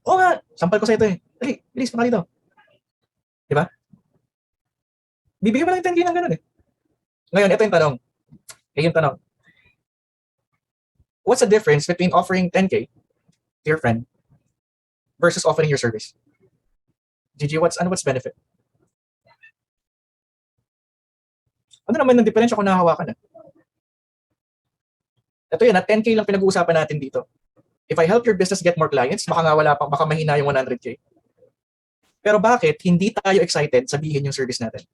Oo nga. Sampal ko sa'yo ito eh. Dali, bilis, punta dito. Di ba? Bibigyan mo lang yung 10K ng ganun eh. Ngayon, ito yung tanong. Yung tanong. What's the difference between offering 10K to your friend versus offering your service? GG, what's benefit? Ano naman ang diferensya kung nahahawakan na? Ito yan, 10K lang pinag-uusapan natin dito. If I help your business get more clients, baka nga wala pa, baka mahina yung 100K. Pero bakit hindi tayo excited sabihin yung service natin?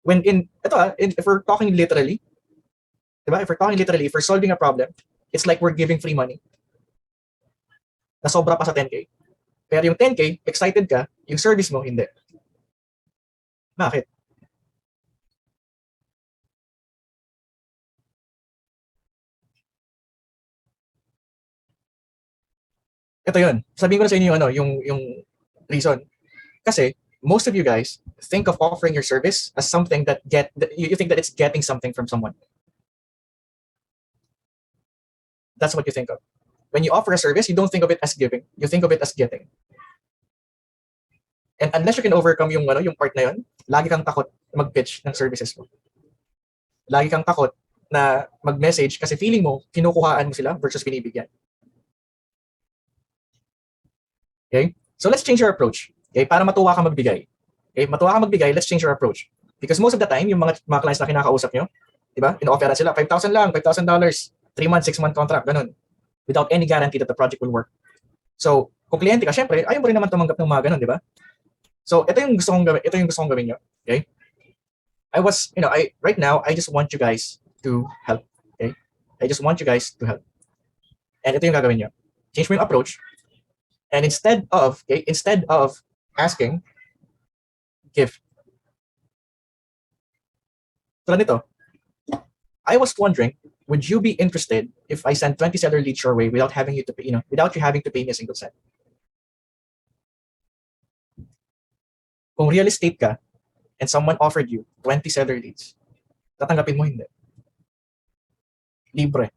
If we're talking literally, diba? If we're talking literally, if we're solving a problem, it's like we're giving free money. Na sobra pa sa 10K. Pero yung 10K, excited ka, yung service mo, hindi. Bakit? Ito yun. Sabihin ko na sa inyo yung, yung reason. Kasi, most of you guys think of offering your service as something that you think that it's getting something from someone. That's what you think of. When you offer a service, you don't think of it as giving. You think of it as getting. And unless you can overcome yung yung part na yun, lagi kang takot mag-pitch ng services mo. Lagi kang takot na mag-message kasi feeling mo kinukuhaan mo sila versus binibigyan. Okay? So let's change our approach. Okay? Para matuwa ka magbigay. Okay? Matuwa ka magbigay, let's change our approach. Because most of the time, yung mga clients na kinakausap nyo, di ba? In-offeran sila, $5,000 lang, $5,000, 3-month, 6-month contract, ganun. Without any guarantee that the project will work. So, kung kliyente ka, syempre, ayaw mo rin naman tumanggap ng mga ganun, di ba? So, ito yung gusto kong gawin nyo. Okay? Right now, I just want you guys to help. Okay? I just want you guys to help. And ito yung gagawin nyo. Change mo yung approach. And instead of asking, give. Tulad nito, I was wondering, would you be interested if I send 20 seller leads your way without having you to pay, without you having to pay me a single cent? Kung real estate ka and someone offered you 20 seller leads, tatanggapin mo hindi. Libre.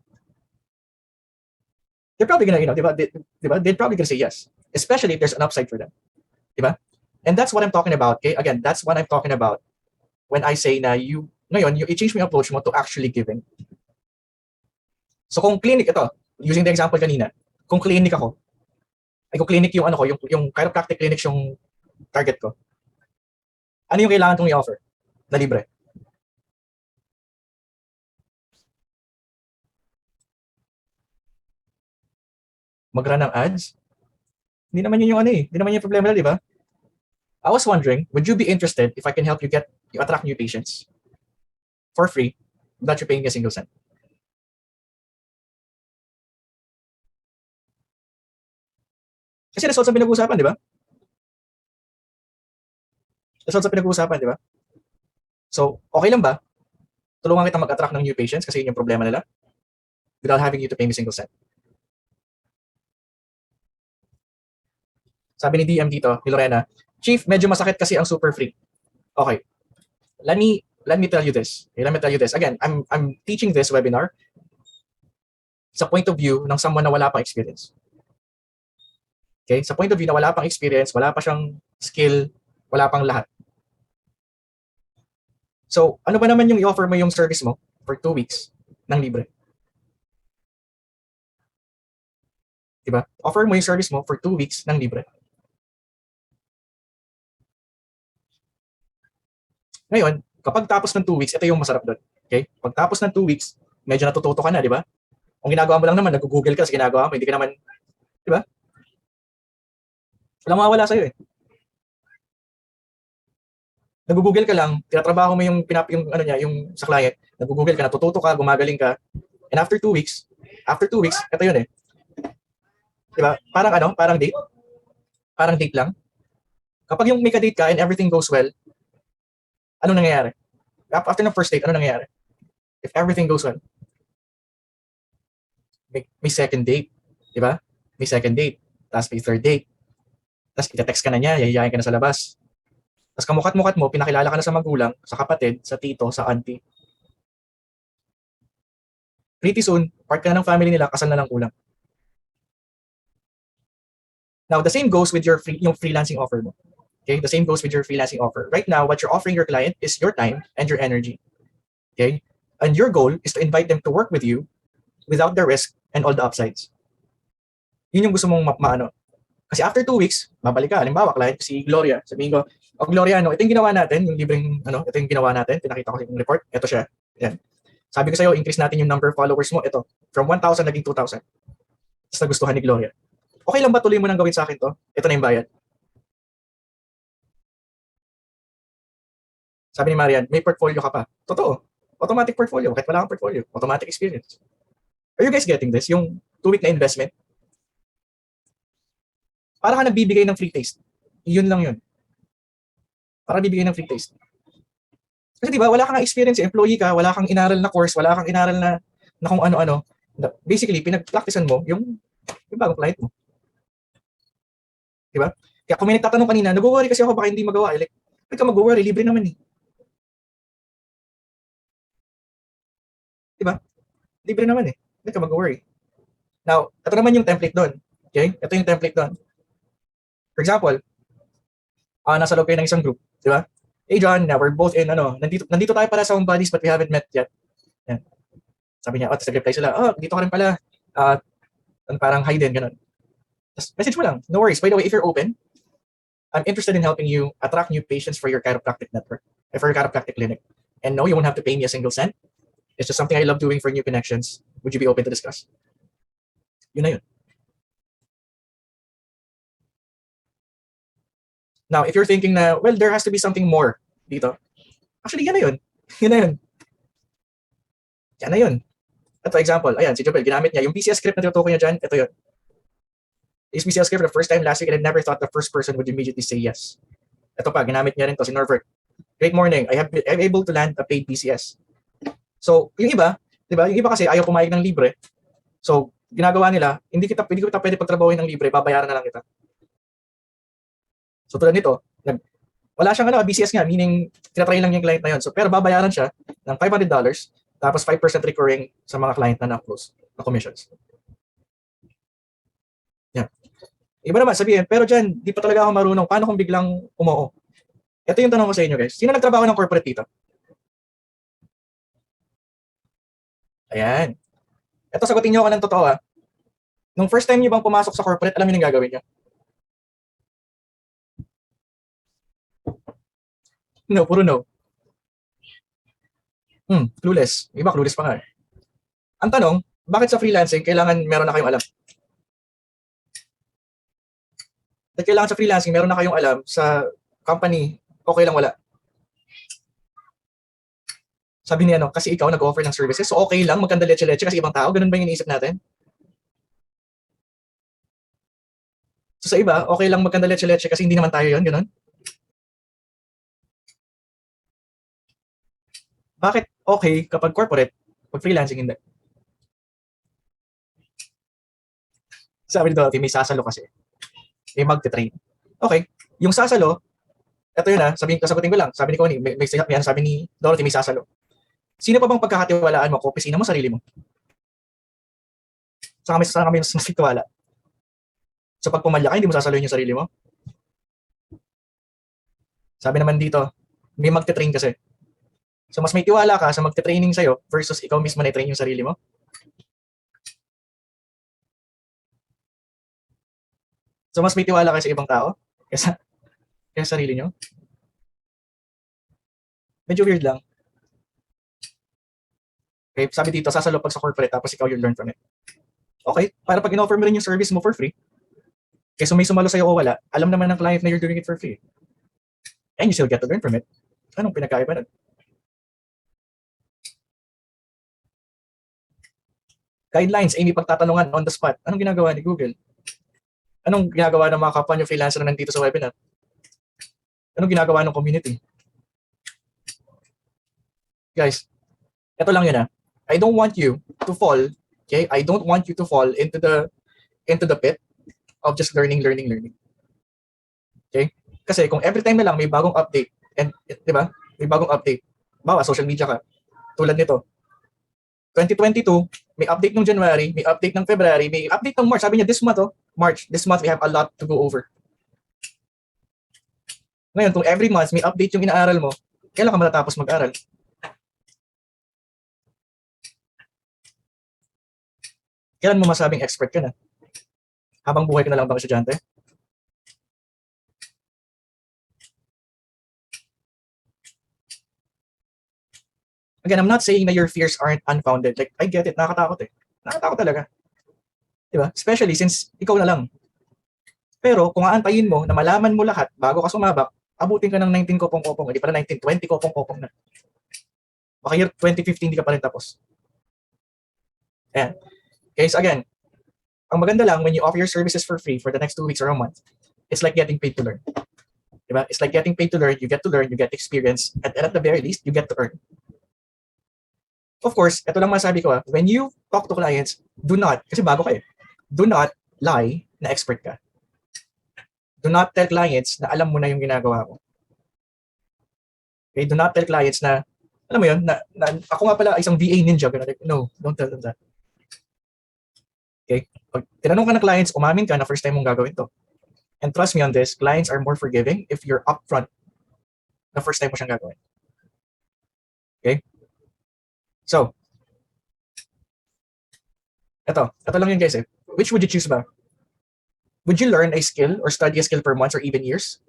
They're probably gonna, they're probably gonna say yes, especially if there's an upside for them. Diba? And that's what I'm talking about. Okay? Again, that's what I'm talking about when I say na ngayon, you i-change mo yung approach mo to actually giving. So kung clinic, ito, using the example kanina, kung clinic ako, kung clinic yung yung chiropractic clinic yung target ko, ano yung kailangan kong i-offer na libre? Mag-run ng ads? Hindi naman yun yung hindi naman yung problema nila, di ba? I was wondering, would you be interested if I can help you attract new patients for free without you paying a single cent? Kasi results ang pinag-uusapan, di ba? Results ang pinag-uusapan, di ba? So, okay lang ba? Tulungan kita mag-attract ng new patients kasi yun yung problema nila without having you to pay me a single cent. Sabi ni DM dito, ni Lorena, Chief, medyo masakit kasi ang super free. Okay. Let me tell you this. Okay, let me tell you this. Again, I'm teaching this webinar sa point of view ng someone na wala pang experience. Okay? Sa point of view na wala pang experience, wala pa siyang skill, wala pang lahat. So, ano ba naman yung i-offer mo yung service mo for 2 weeks ng libre? Diba? Offer mo yung service mo for 2 weeks ng libre. Ngayon, kapag tapos ng 2 weeks, ito yung masarap doon. Okay? Pag tapos ng 2 weeks, medyo natututo ka na, di ba? Kung ginagawa mo lang naman, nag-google ka sa ginagawa mo, hindi ka naman, di ba? Walang mawawala sa'yo eh. Nag-google ka lang, tinatrabaho mo yung yung sa client, nag-google ka, natututo ka, gumagaling ka, and after 2 weeks, ito yun eh. Di ba? Parang date. Parang date lang. Kapag yung may ka-date ka and everything goes well, ano nangyayari? After ng first date, ano nangyayari? If everything goes well, may second date, di ba? May second date, tapos may third date, tapos ita-text ka na niya, yayayain ka na sa labas. Tapos kamukat-mukat mo, pinakilala ka na sa magulang, sa kapatid, sa tito, sa auntie. Pretty soon, part ka na ng family nila, kasal na lang kulang. Now, the same goes with yung freelancing offer mo. Okay? The same goes with your freelancing offer. Right now, what you're offering your client is your time and your energy. Okay? And your goal is to invite them to work with you without the risk and all the upsides. Yun yung gusto mong maano. Kasi after 2 weeks, babalik ka. Halimbawa, client si Gloria. Sabihin ko, Gloria, ito yung ginawa natin, yung libreng, ito yung ginawa natin. Pinakita ko yung report. Ito siya. Yan. Sabi ko sa'yo, increase natin yung number of followers mo. Ito. From 1,000 naging 2,000. Tapos nagustuhan ni Gloria. Okay lang ba tuloy mo nang gawin sa akin to? Ito na yung bayad. Sabi ni Marian, may portfolio ka pa. Totoo. Automatic portfolio. Kahit wala kang portfolio. Automatic experience. Are you guys getting this? Yung 2-week na investment? Para ka nagbibigay ng free taste. Yun lang yun. Para bibigay ng free taste. Kasi diba, wala kang experience, employee ka, wala kang inaral na course, wala kang inaral na kung ano-ano. Basically, pinag-practicean mo yung bagong client mo. Di ba? Kaya kung may nagtatanong kanina, nag-worry kasi ako baka hindi magawa. Like, hindi ka mag-worry, libre naman eh. Di ba? Libre naman eh. Hindi ka mag-worry. Now, ito naman yung template doon. Okay? Ito yung template doon. For example, nasa loob kayo ng isang group. Di ba? Hey John, now we're both in, nandito tayo para sa home buddies but we haven't met yet. Yan. Sabi niya, tapos nag-reply sila, dito ka rin pala. Parang hi din, ganun. Just message mo lang. No worries. By the way, if you're open, I'm interested in helping you attract new patients for your chiropractic network, for your chiropractic clinic. And no, you won't have to pay me a single cent. It's just something I love doing for new connections. Would you be open to discuss? Yun na yun. Now, if you're thinking na, well, there has to be something more dito. Actually, yan na yun. Yun na yun. Yan na yun. Ito, example. Ayan, si Jobel, ginamit niya. Yung BCS script na tinutukoy niya dyan, ito yun. This BCS script for the first time last week and I never thought the first person would immediately say yes. Ito pa, ginamit niya rin to si Norbert. Great morning. I'm able to land a paid BCS. So, yung iba, di ba? Yung iba kasi ayaw pumayag ng libre. So, ginagawa nila, hindi ko kita pwede pagtrabahuin ng libre, babayaran na lang kita. So, tulad nito, wala siyang BCS nga, meaning tinatry lang yung client na yun. So, pero babayaran siya ng $500, tapos 5% recurring sa mga client na na-close na commissions. Yan. Iba naman sabihin, pero dyan, di pa talaga ako marunong. Paano kung biglang umoo? Ito yung tanong ko sa inyo guys. Sino nagtrabaho ng corporate dito? Ayan. Ito, sagutin niyo ako ng totoo ha. Nung first time niyo bang pumasok sa corporate, alam niyo yung gagawin niyo? No, puro no. Clueless. Iba clueless pa nga. Ang tanong, bakit sa freelancing, kailangan meron na kayong alam? At kailangan sa freelancing, meron na kayong alam sa company, okay lang wala. Sabi niya, kasi ikaw nag-offer ng services, so okay lang, magkanda leche-leche kasi ibang tao, ganun ba yung iniisip natin? So sa iba, okay lang magkanda leche-leche kasi hindi naman tayo yun, ganun? Bakit okay kapag corporate, pag freelancing hindi? Sabi ni Dorothy, may sasalo kasi. May magte-train. Okay, yung sasalo, ito yun sasagutin ko lang. Sabi ni Connie, sabi ni Dorothy, may sasalo. Sino pa bang pagkakatiwalaan mo? Opisina mo, sarili mo. Saan kami mas tiwala? So pag pumalya ka, hindi mo sasaluhin yung sarili mo? Sabi naman dito, may magte-train kasi. So mas may tiwala ka sa magte-training sa'yo versus ikaw mismo na-train yung sarili mo? So mas may tiwala kayo sa ibang tao kaysa sarili nyo? Medyo weird lang. Okay, sabi dito, sasalo pag sa corporate tapos ikaw you learn from it. Okay, para pag in-offer mo rin yung service mo for free, kaysa may sumalo sa'yo o wala, alam naman ng client na you're doing it for free. And you still get to learn from it. Anong pinagkaiba nun? Guidelines, ay may pagtatanungan on the spot. Anong ginagawa ni Google? Anong ginagawa ng mga kapwa nyo freelancer na nandito sa webinar? Anong ginagawa ng community? Guys, ito lang yun I don't want you to fall, okay? I don't want you to fall into the pit of just learning. Okay? Kasi kung every time na lang may bagong update, and, di ba? May bagong update. Bawa, social media ka. Tulad nito. 2022, may update ng January, may update ng February, may update ng March. Sabi niya, this month we have a lot to go over. Ngayon, kung every month may update yung inaaral mo, kailan ka matatapos mag-aral? Kailan mo masabing expert ka na? Habang buhay ka na lang bang estudyante? Again, I'm not saying na your fears aren't unfounded. Like, I get it, nakakatakot Nakakatakot talaga. Diba? Especially since ikaw na lang. Pero kung aantayin mo na malaman mo lahat bago ka sumabak, abutin ka ng 19 kopong-kopong, hindi pala 19, 20 kopong-kopong na. Baka year 2015 hindi ka pa rin tapos. Ayan. Okay, so again, ang maganda lang when you offer your services for free for the next 2 weeks or a month, it's like getting paid to learn. Diba? It's like getting paid to learn, you get experience, and at the very least, you get to earn. Of course, ito lang masabi ko when you talk to clients, do not, kasi bago ka do not lie na expert ka. do not tell clients na alam mo na yung ginagawa mo. Okay? Do not tell clients na, alam mo yun, na ako nga pala isang VA ninja. Like, no, don't tell them that. Okay? Pag tinanong ka ng clients, umamin ka na first time mong gagawin to. And trust me on this, clients are more forgiving if you're upfront na first time mo siyang gagawin. Okay? So, ito lang yun guys eh. Which would you choose ba? Would you learn a skill or study a skill for months or even years?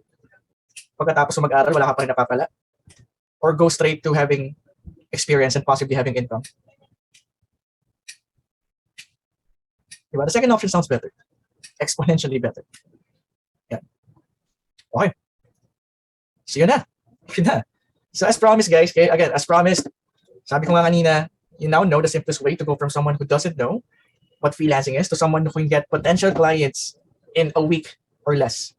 Pagkatapos mo mag-aral, wala ka pa rin napapala? Or go straight to having experience and possibly having income? Diba? The second option sounds better. Exponentially better. Yeah. Okay. So yun na. So as promised guys, okay, again, as promised, sabi ko nga kanina, you now know the simplest way to go from someone who doesn't know what freelancing is to someone who can get potential clients in a week or less.